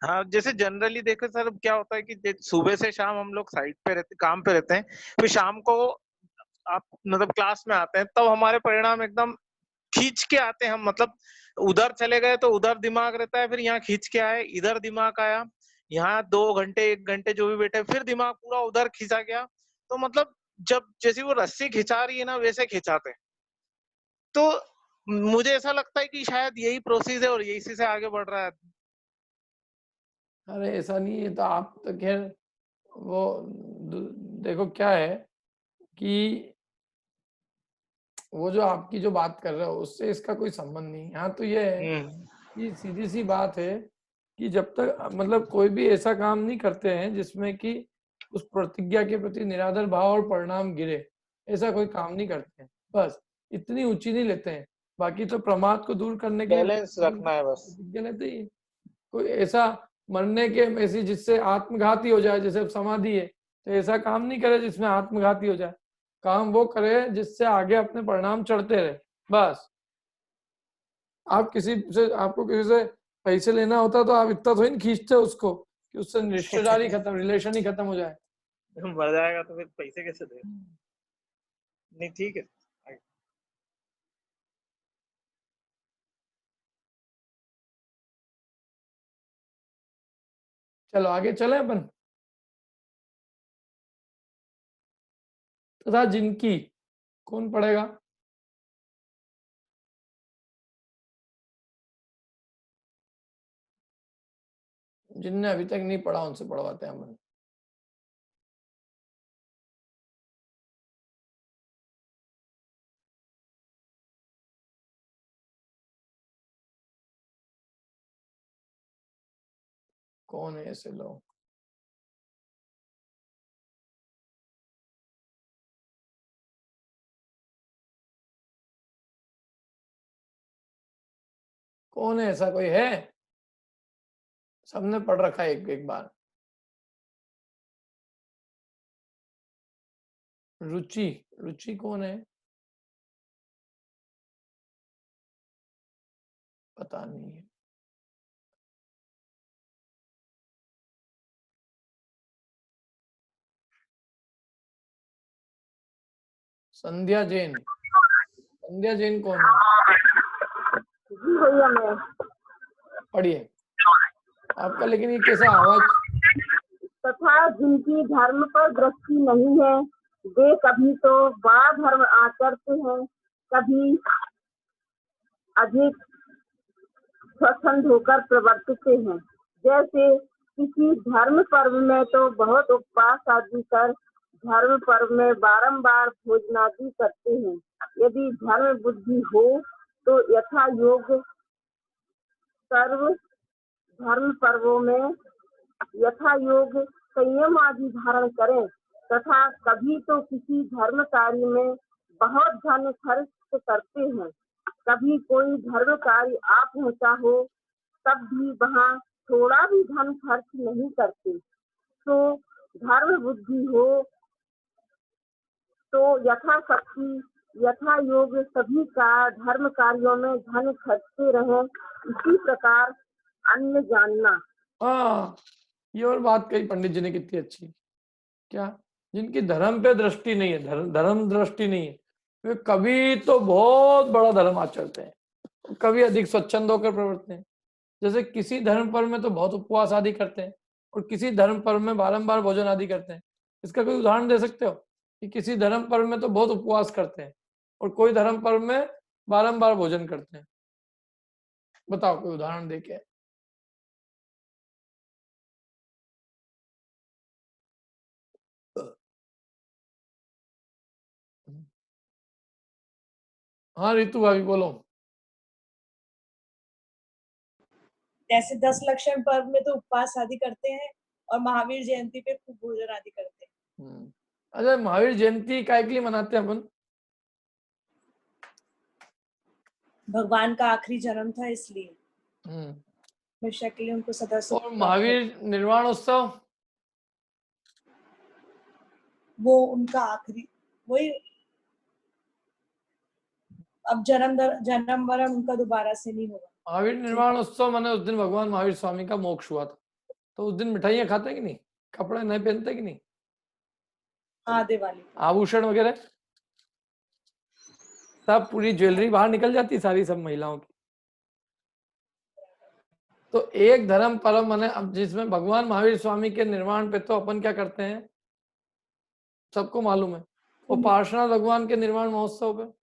हाँ जैसे जनरली देखो सर क्या होता है कि सुबह से शाम हम लोग साइट पे रहते, काम पे रहते हैं, फिर शाम को आप मतलब क्लास में आते हैं, तब हमारे परिणाम एकदम खींच के आते हैं हम। मतलब उधर चले गए तो उधर दिमाग रहता है, फिर यहाँ खींच के आए, इधर दिमाग आया, यहाँ 2 घंटे 1 घंटे जो भी बैठे फिर दिमाग पूरा उधर खींचा गया। तो मतलब जब जैसी वो रस्सी खिंचा रही है ना वैसे खिंचाते हैं। तो मुझे ऐसा लगता है कि शायद यही प्रोसेस है और यही से आगे बढ़ रहा है। अरे ऐसा नहीं है, तो आप तो खैर वो देखो क्या है कि वो जो आपकी जो बात कर रहे हो उससे इसका कोई संबंध नहीं। यहाँ तो ये है कि सीधी सी बात है कि जब तक मतलब कोई भी ऐसा काम नहीं करते हैं जिसमें कि उस प्रतिज्ञा के प्रति निरादर भाव और परिणाम गिरे, ऐसा कोई काम नहीं करते हैं। बस इतनी ऊंची नहीं लेते हैं, बाकी तो प्रमाद को दूर करने के लिए बैलेंस रखना है बस। प्रतिज्ञा लेते ही। कोई ऐसा मरने के ऐसी जिससे आत्मघाती हो जाए, जैसे समाधि है, तो ऐसा काम नहीं करे जिसमें आत्मघाती हो जाए। काम वो करे जिससे आगे अपने परिणाम चढ़ते रहे। बस आप किसी से, आपको किसी से पैसे लेना होता तो आप इतना थोड़ी खींचते उसको कि उससे रिश्तेदारी खत्म, रिलेशन ही खत्म हो जाए। मर जाएगा तो फिर पैसे कैसे दे? नहीं ठीक है। चलो आगे चले अपन। तथा जिनकी, कौन पढ़ेगा? जिनने अभी तक नहीं पढ़ा उनसे पढ़वाते हैं अपन। कौन है ऐसे लोग? कौन है ऐसा, कोई है? सबने पढ़ रखा है एक बार। रुचि, रुचि कौन है? पता नहीं है। संध्या जैन, संध्या जैन कौन है? जी भैया मैं। पढ़िए आपका, लेकिन ये कैसा आवाज? तथा जिनकी धर्म पर दृष्टि नहीं है वे कभी तो बड़ा धर्म आचरते हैं, कभी अधिक स्वच्छंद होकर प्रवर्तित हैं। जैसे किसी धर्म पर्व में तो बहुत उपवास आदि कर धर्म पर्व में बारंबार भोजनादि करते हैं। यदि धर्म बुद्धि हो तो यथा योग सर्व धर्म पर्वों में यथा योग संयम आदि धारण करें, तथा कभी तो किसी धर्म कार्य में बहुत धन खर्च करते हैं। कभी कोई धर्म कार्य आ पहुंचा हो तब भी वहाँ थोड़ा भी धन खर्च नहीं करते। तो धर्म बुद्धि हो तो यथा शक्ति यथा योग सभी का धर्म कार्यों में धन खर्चते रहे। इसी प्रकार अन्य जानना। हाँ, ये और बात कही पंडित जी ने कितनी अच्छी। क्या? जिनकी धर्म पे दृष्टि नहीं है, धर्म दृष्टि नहीं है, वे कभी तो बहुत बड़ा धर्म आचरते हैं, कभी अधिक स्वच्छंद होकर प्रवर्तते हैं। जैसे किसी धर्म पर्व में तो बहुत उपवास आदि करते हैं और किसी धर्म पर्व में बारंबार भोजन आदि करते हैं। इसका कोई उदाहरण दे सकते हो कि किसी धर्म पर्व में तो बहुत उपवास करते हैं और कोई धर्म पर्व में बारंबार भोजन करते हैं? बताओ कोई उदाहरण देके। हाँ रितु भाभी बोलो। जैसे 10 लक्षण पर्व में तो उपवास आदि करते हैं और महावीर जयंती पे खूब भोजन आदि करते हैं। अच्छा, महावीर जयंती काय के लिए मनाते हैं अपन? भगवान का आखिरी जन्म था इसलिए हमेशा के लिए उनको सदा सुख। और महावीर निर्वाण उत्सव वो उनका आखिरी, वही अब जन्म मरण उनका दोबारा से नहीं होगा। महावीर निर्वाण उत्सव माने उस दिन भगवान महावीर स्वामी का मोक्ष हुआ था, तो उस दिन मिठाइयाँ खाते कि नहीं, कपड़े नए पहनते कि नहीं? हाँ, दिवाली आभूषण वगैरह सब, पूरी ज्वेलरी बाहर निकल जाती सारी, सब महिलाओं की। तो एक धर्म पर्व माने अब जिसमें भगवान महावीर स्वामी के निर्वाण पे तो अपन क्या करते हैं, सबको मालूम है। वो पार्श्वनाथ भगवान के निर्वाण महोत्सव पे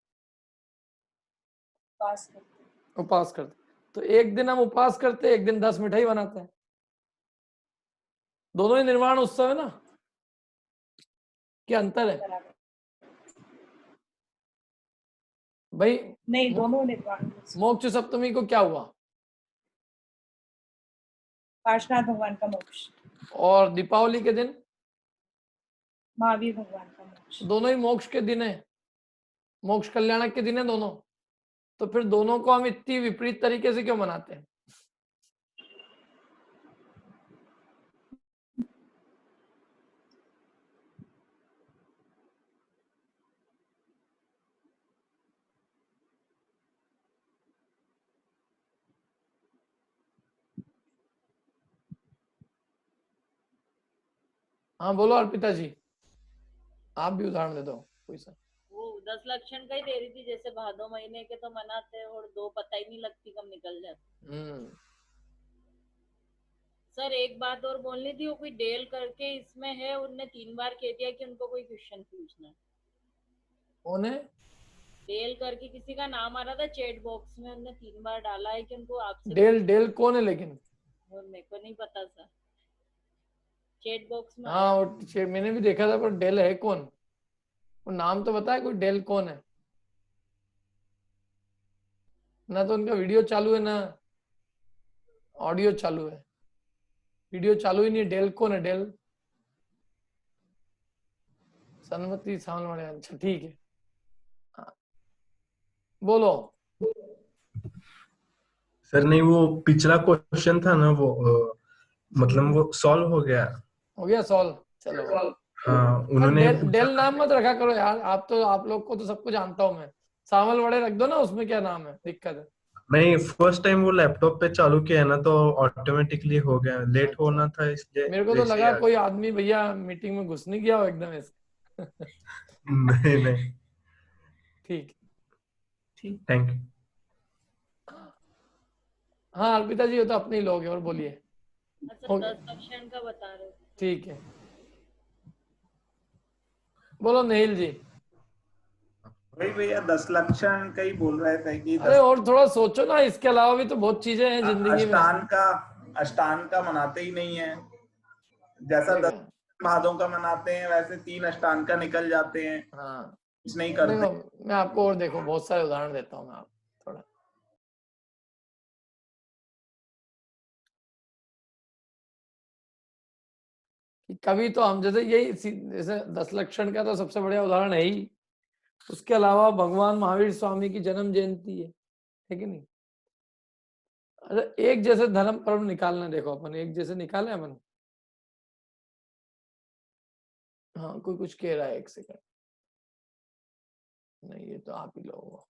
उपास करते। तो एक दिन हम उपास करते, एक दिन 10 मिठाई बनाते हैं। दोनों ही निर्वाण उत्सव है ना, क्या अंतर है भाई? नहीं, दोनों निर्वाण। मोक्ष सप्तमी को क्या हुआ? पार्श्वनाथ भगवान का मोक्ष। और दीपावली के दिन महावीर भगवान का मोक्ष। दोनों ही मोक्ष के दिन है, मोक्ष कल्याणक के दिन है दोनों। तो फिर दोनों को हम इतनी विपरीत तरीके से क्यों मनाते हैं? हाँ बोलो अर्पिता जी, आप भी उदाहरण दे दो कोई सा। वो 10 लक्षण का ही दे रही थी, जैसे भादो महीने के तो मनाते हैं और 2 पता ही नहीं लगती कब निकल जाती। सर एक बात और बोलनी थी, वो कोई डेल करके इसमें है, उनने 3 बार कह दिया कि उनको कोई क्वेश्चन पूछना है। कौन है? डेल करके किसी का नाम आ रहा था चैट बॉक्स में, उन्होंने 3 बार डाला है कि उनको आपसे। डेल कौन है लेकिन? वो मेरे को नहीं पता सर, चैट बॉक्स में। हाँ मैंने भी देखा था, पर डेल है कौन? वो नाम तो बताया कोई, डेल कौन है? ना तो उनका वीडियो चालू है ना ऑडियो चालू है, वीडियो चालू ही नहीं है। डेल कौन है? डेल सन्मति सावलवाड़े, अच्छा ठीक है। हाँ बोलो। सर नहीं, वो पिछला क्वेश्चन था ना, वो मतलब वो सॉल्व हो गया। हो गया सॉल्व, चलो। हाँ, उन्होंने डेल नाम मत रखा करो यार, आप लोग को तो सब कुछ जानता हूँ मैं। सावल वड़े रख दो ना, उसमें क्या नाम है, दिक्कत है। नहीं, फर्स्ट टाइम वो लैपटॉप पे चालू किया है ना, तो ऑटोमेटिकली हो गया, लेट होना था इसलिए मेरे को तो वैसे ही लगा आ कोई आदमी भैया मीटिंग में घुस नहीं गया हो एकदम ऐसे। नहीं नहीं, ठीक, थैंक यू। हाँ अर्पिता जी, वो तो अपने ही लोग हैं, और बोलिए। अच्छा, हो गया। 10 लक्षण का बता रहे थे। ठीक है, बोलो नेहिल जी। वही भैया 10 लक्षण का ही बोल रहे थे कि अरे और थोड़ा सोचो ना, इसके अलावा भी तो बहुत चीजें हैं जिंदगी में। अष्टांग का मनाते ही नहीं है। जैसा 10 महादों का मनाते हैं वैसे 3 अष्टांग का निकल जाते हैं। हाँ, कुछ नहीं करते। देखो मैं आपको और देखो बहुत सारे उदाहरण देता हूँ मैं आप थोड़ा। कि कभी तो हम जैसे जैसे 10 लक्षण का तो सबसे बढ़िया उदाहरण है ही। उसके अलावा भगवान महावीर स्वामी की जन्म जयंती है कि नहीं। अच्छा, एक जैसे धर्म पर्व निकालना, देखो अपन एक जैसे निकाले अपन। हाँ, कोई कुछ कह रहा है, एक सेकंड। नहीं, ये तो आप ही लोग हो।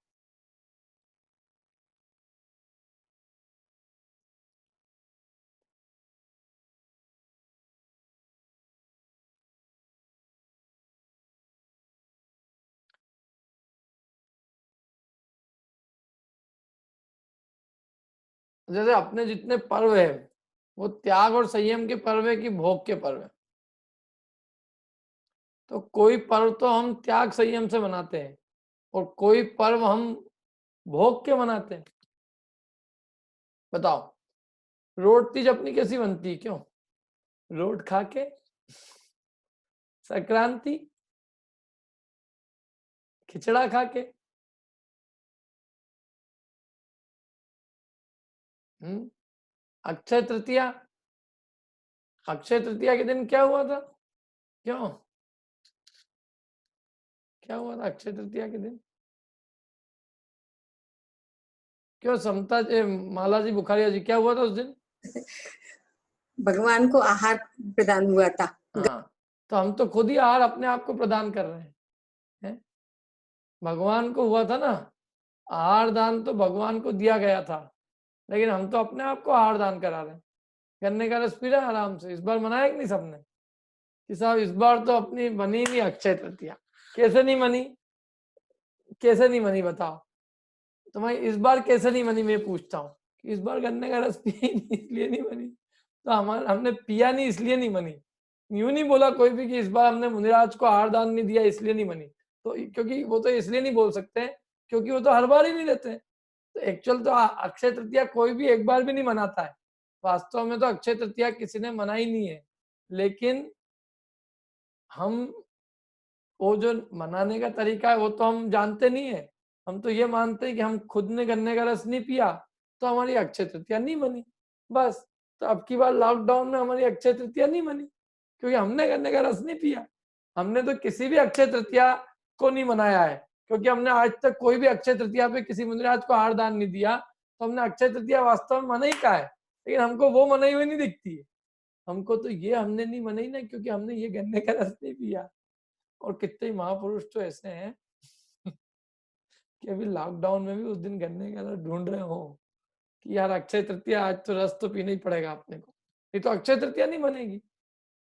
जैसे अपने जितने पर्व है वो त्याग और संयम के पर्व है कि भोग के पर्व है। तो कोई पर्व तो हम त्याग संयम से मनाते हैं और कोई पर्व हम भोग के मनाते हैं। बताओ, रोट तीज अपनी कैसी बनती है, क्यों? रोट खा के। संक्रांति खिचड़ा खा के। अक्षय तृतीया, अक्षय तृतीया के दिन क्या हुआ था, क्यों क्या हुआ था अक्षय तृतीया के दिन? क्यों समता माला जी, बुखारिया जी, क्या हुआ था उस दिन? भगवान को आहार प्रदान हुआ था। हाँ, तो हम तो खुद ही आहार अपने आप को प्रदान कर रहे हैं। भगवान को हुआ था ना आहार दान, तो भगवान को दिया गया था, लेकिन हम तो अपने आप को आहार दान करा रहे हैं। गन्ने का रस पी रहे हैं आराम से। इस बार मनाया कि नहीं सबने कि साहब इस बार तो अपनी बनी नहीं अक्षय तृतीया? कैसे नहीं मनी, कैसे नहीं मनी बताओ तो भाई, इस बार कैसे नहीं मनी? मैं पूछता हूँ कि इस बार गन्ने का रस पिया नहीं इसलिए नहीं मनी, तो हमने पिया नहीं इसलिए नहीं मनी। यूं नहीं बोला कोई भी कि इस बार हमने मुनिराज को आहार दान नहीं दिया इसलिए नहीं मनी। तो क्योंकि वो तो इसलिए नहीं बोल सकते क्योंकि वो तो हर बार ही नहीं देते। तो एक्चुअल तो अक्षय तृतीया कोई भी एक बार भी नहीं मनाता है। वास्तव में तो अक्षय तृतीया किसी ने मनाई नहीं है, लेकिन हम वो जो मनाने का तरीका है वो तो हम जानते नहीं है। हम तो ये मानते हैं कि हम खुद ने गन्ने का रस नहीं पिया तो हमारी अक्षय तृतीया नहीं मनी, बस। तो अब की बार लॉकडाउन में हमारी अक्षय तृतीया नहीं मनी क्योंकि हमने गन्ने का रस नहीं पिया। हमने तो किसी भी अक्षय तृतीया को नहीं मनाया है, क्योंकि हमने आज तक कोई भी अक्षय तृतीया पे किसी मुनिराज को आहार दान नहीं दिया। तो हमने अक्षय तृतीया वास्तव में मनाई का है, लेकिन हमको वो मनाई हुई नहीं दिखती है। हमको तो ये हमने नहीं मनाई ना क्योंकि हमने ये गन्ने का रस नहीं पिया। और कितने महापुरुष तो ऐसे हैं कि अभी लॉकडाउन में भी उस दिन गन्ने का रस ढूंढ रहे हो कि यार अक्षय तृतीया आज तो रस तो पीना ही पड़ेगा अपने को, नहीं तो अक्षय तृतीया नहीं बनेगी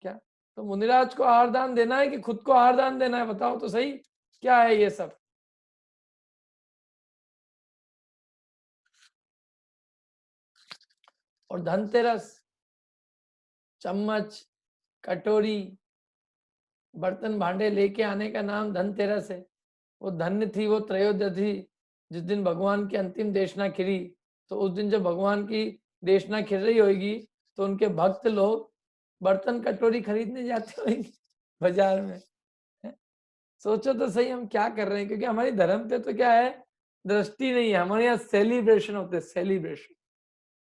क्या? तो मुनिराज को आहार दान देना है कि खुद को आहार दान देना है, बताओ तो सही क्या है ये सब? और धनतेरस, चम्मच कटोरी बर्तन भांडे लेके आने का नाम धनतेरस है। वो धन्य थी वो त्रयोदशी जिस दिन भगवान की अंतिम देशना खिरी। तो उस दिन जब भगवान की देशना खिर रही होगी तो उनके भक्त लोग बर्तन कटोरी खरीदने जाते होंगे बाजार में। सोचो तो सही हम क्या कर रहे हैं, क्योंकि हमारी धर्म पे तो क्या है, दृष्टि नहीं है। हमारे यहाँ सेलिब्रेशन होते हैं, सेलिब्रेशन।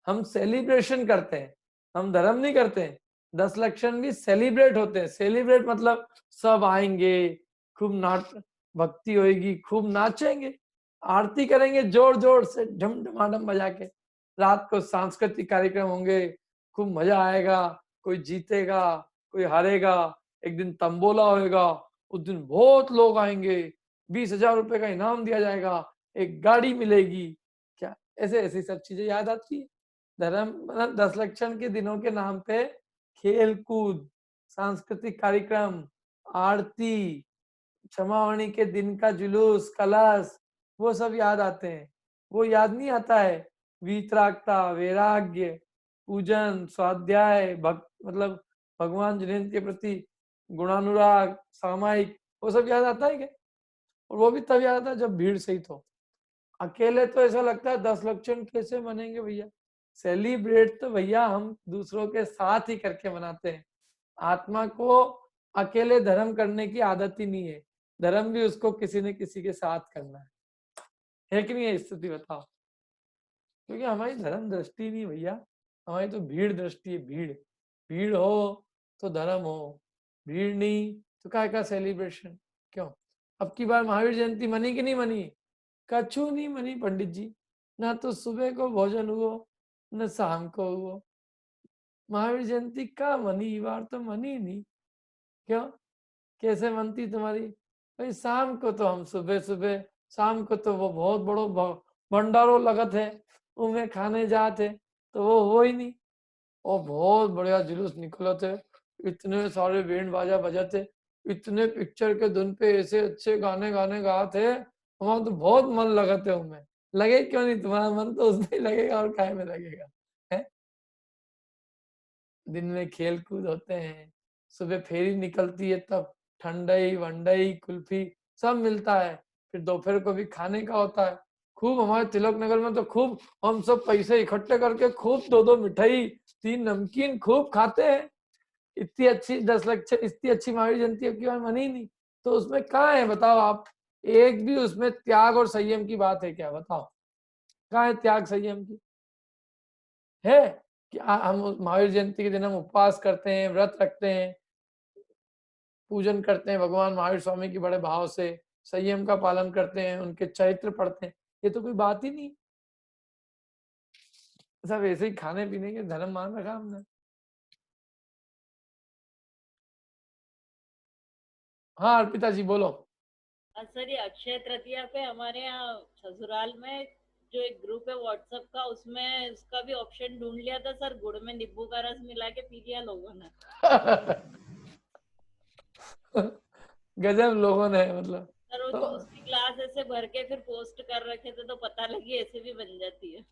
हम सेलिब्रेशन करते हैं, हम धर्म नहीं करते हैं। 10 लक्षण भी सेलिब्रेट होते हैं। सेलिब्रेट मतलब सब आएंगे, खूब नाच भक्ति होएगी, खूब नाचेंगे, आरती करेंगे जोर जोर से ढम ढमाडम बजा के। रात को सांस्कृतिक कार्यक्रम होंगे, खूब मजा आएगा, कोई जीतेगा, कोई हारेगा, एक दिन तंबोला होएगा, उस दिन बहुत लोग आएंगे, 20,000 रुपए का इनाम दिया जाएगा, एक गाड़ी मिलेगी, क्या ऐसे ऐसी सब चीजें याद आती है। धर्म मतलब 10 लक्षण के दिनों के नाम पे खेल कूद, सांस्कृतिक कार्यक्रम, आरती, क्षमावाणी के दिन का जुलूस, कलश, वो सब याद आते हैं। वो याद नहीं आता है वीतरागता, वैराग्य, पूजन, स्वाध्याय, मतलब भगवान जिनेन्द्र के प्रति गुणानुराग, सामायिक, वो सब याद आता है क्या? और वो भी तब याद आता है जब भीड़ सहित हो। अकेले तो ऐसा लगता है 10 लक्षण कैसे मनेंगे भैया। सेलिब्रेट तो भैया हम दूसरों के साथ ही करके मनाते हैं। आत्मा को अकेले धर्म करने की आदत ही नहीं है, धर्म भी उसको किसी न किसी के साथ करना है कि नहीं है स्थिति बताओ? क्योंकि हमारी धर्म दृष्टि नहीं भैया, हमारी तो भीड़ दृष्टि है। भीड़ भीड़ हो तो धर्म हो, भीड़ नहीं तो काय का सेलिब्रेशन। क्यों अब की बार महावीर जयंती मनी कि नहीं मनी? कछु नहीं मनी पंडित जी, ना तो सुबह को भोजन हुआ न शाम को हुआ। महावीर जयंती का मनी, बार तो मनी नहीं। क्यों कैसे मनती तुम्हारी? भाई शाम को तो हम सुबह सुबह, शाम को तो वो बहुत बड़ो भंडारो लगत है, उनमें खाने जाते तो वो हो ही नहीं। और बहुत बढ़िया जुलूस निकले थे, इतने सारे बैंड बाजा बजाते, इतने पिक्चर के धुन पे ऐसे अच्छे गाने गा थे, हमारा तो बहुत मन लगा थे उनमें। लगे क्यों नहीं? तुम्हारा मन तो उसमें ही लगेगा और काय में लगेगा है? दिन में खेल कूद होते हैं, सुबह फेरी निकलती है तब ठंडई वंडई कुल्फी सब मिलता है, फिर दोपहर को भी खाने का होता है। खूब हमारे तिलक नगर में तो खूब हम सब पैसे इकट्ठे करके खूब 2-2 मिठाई 3 नमकीन खूब खाते हैं। इतनी अच्छी 10 लक्षण, इतनी अच्छी महावीर जयंती की बार मनी नहीं, तो उसमें कहाँ है बताओ आप? एक भी उसमें त्याग और संयम की बात है क्या? बताओ कहाँ है त्याग संयम की? है कि हम महावीर जयंती के दिन हम उपवास करते हैं, व्रत रखते हैं, पूजन करते हैं भगवान महावीर स्वामी की बड़े भाव से, संयम का पालन करते हैं, उनके चरित्र पढ़ते हैं, ये तो कोई बात ही नहीं। सब ऐसे ही खाने पीने के धर्म मान रखा हमने। हाँ अर्पिता जी बोलो। सर ये अक्षय तृतीया पे हमारे यहाँ ससुराल में जो एक ग्रुप है व्हाट्सएप का, उसमें उसका भी ऑप्शन ढूंढ लिया था सर, गुड़ में नींबू का रस मिला के पी लिया लोगों ने। गजब लोगों ने, मतलब सर वो जूस की ग्लास ऐसे भर के फिर पोस्ट कर रखे थे तो पता लगी ऐसे भी बन जाती है।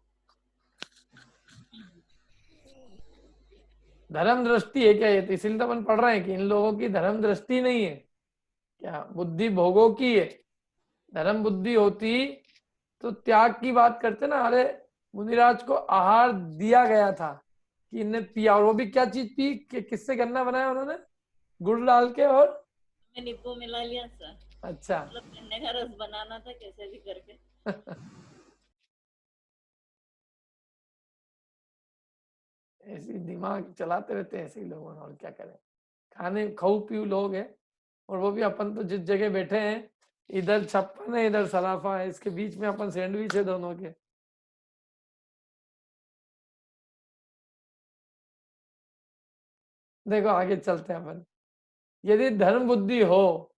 धर्म दृष्टि है क्या ये? इसीलिए तो अपन पढ़ रहे हैं कि इन लोगों की धर्म दृष्टि नहीं है, क्या बुद्धि भोगों की है। धर्म बुद्धि होती तो त्याग की बात करते ना। अरे मुनिराज को आहार दिया गया था कि इन्हें पिया, और वो भी क्या चीज पी? किससे गन्ना बनाया उन्होंने? गुड़ डाल के और नींबू मिला लिया सर। अच्छा मतलब गन्ने का रस बनाना था कैसे भी करके। ऐसी दिमाग चलाते रहते हैं ऐसे ही लोगों, और क्या करें। खाने खाऊ पीऊ लोग हैं, और वो भी अपन तो जिस जगह बैठे हैं इधर छप्पन है इधर सराफा है, इसके बीच में अपन सैंडविच है दोनों के। देखो आगे चलते हैं अपन। यदि धर्म बुद्धि हो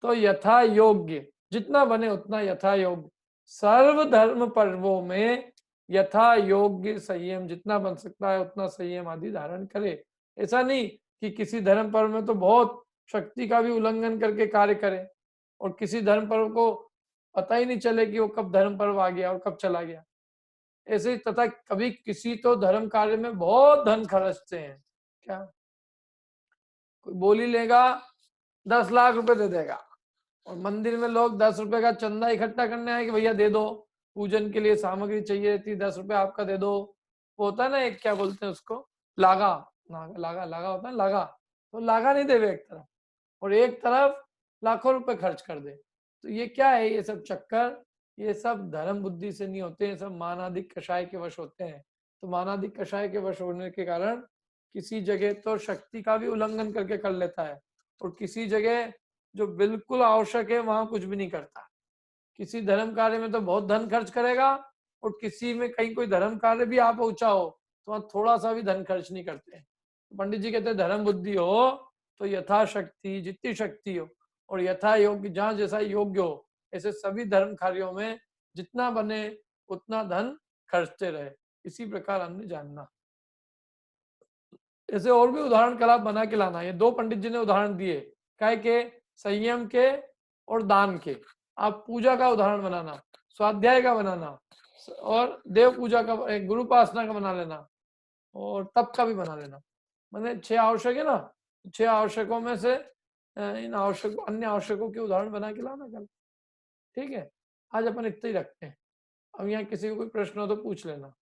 तो यथा योग्य, जितना बने उतना यथा योग्य, सर्व धर्म पर्वों में यथा योग्य संयम जितना बन सकता है उतना संयम आदि धारण करे। ऐसा नहीं कि किसी धर्म पर्व में तो बहुत शक्ति का भी उल्लंघन करके कार्य करे, और किसी धर्म पर्व को पता ही नहीं चले कि वो कब धर्म पर्व आ गया और कब चला गया। ऐसे तथा कभी किसी तो धर्म कार्य में बहुत धन खर्चते हैं, क्या कोई बोली लेगा 10 लाख रुपए दे देगा, और मंदिर में लोग 10 रुपए का चंदा इकट्ठा करने आए कि भैया दे दो, पूजन के लिए सामग्री चाहिए थी, 10 रुपए आपका दे दो। वो होता है ना एक, क्या बोलते हैं उसको, लागा, लागा लागा होता है लागा, तो लागा नहीं देवे एक तरफ, और एक तरफ लाखों रुपए खर्च कर दे। तो ये क्या है? ये सब चक्कर, ये सब धर्म बुद्धि से नहीं होते हैं, सब मानाधिक कषाय के वश होते हैं। तो मानाधिक कषाय के वश होने के कारण किसी जगह तो शक्ति का भी उल्लंघन करके कर लेता है, और किसी जगह जो बिल्कुल आवश्यक है वहां कुछ भी नहीं करता। किसी धर्म कार्य में तो बहुत धन खर्च करेगा, और किसी में कहीं कोई धर्म कार्य भी आप पहुंचा हो तो वहां थोड़ा सा भी धन खर्च नहीं करते हैं। पंडित जी कहते हैं धर्म बुद्धि हो तो यथाशक्ति जितनी शक्ति हो और यथा योग्य जहाँ जैसा योग्य हो ऐसे सभी धर्म कार्यों में जितना बने उतना धन खर्चते रहे। इसी प्रकार हमने जानना। ऐसे और भी उदाहरण कल आप बना के लाना। ये 2 पंडित जी ने उदाहरण दिए, काय के, संयम के और दान के। आप पूजा का उदाहरण बनाना, स्वाध्याय का बनाना और देव पूजा का, गुरु उपासना का बना लेना और तप का भी बना लेना। मैंने 6 आवश्यक है ना, 6 आवश्यकों में से इन आवश्यक अन्य आवश्यकों के उदाहरण बना के लाना कल। ठीक है, आज अपन इतना ही रखते हैं। अब यहाँ किसी को कोई प्रश्न हो तो पूछ लेना।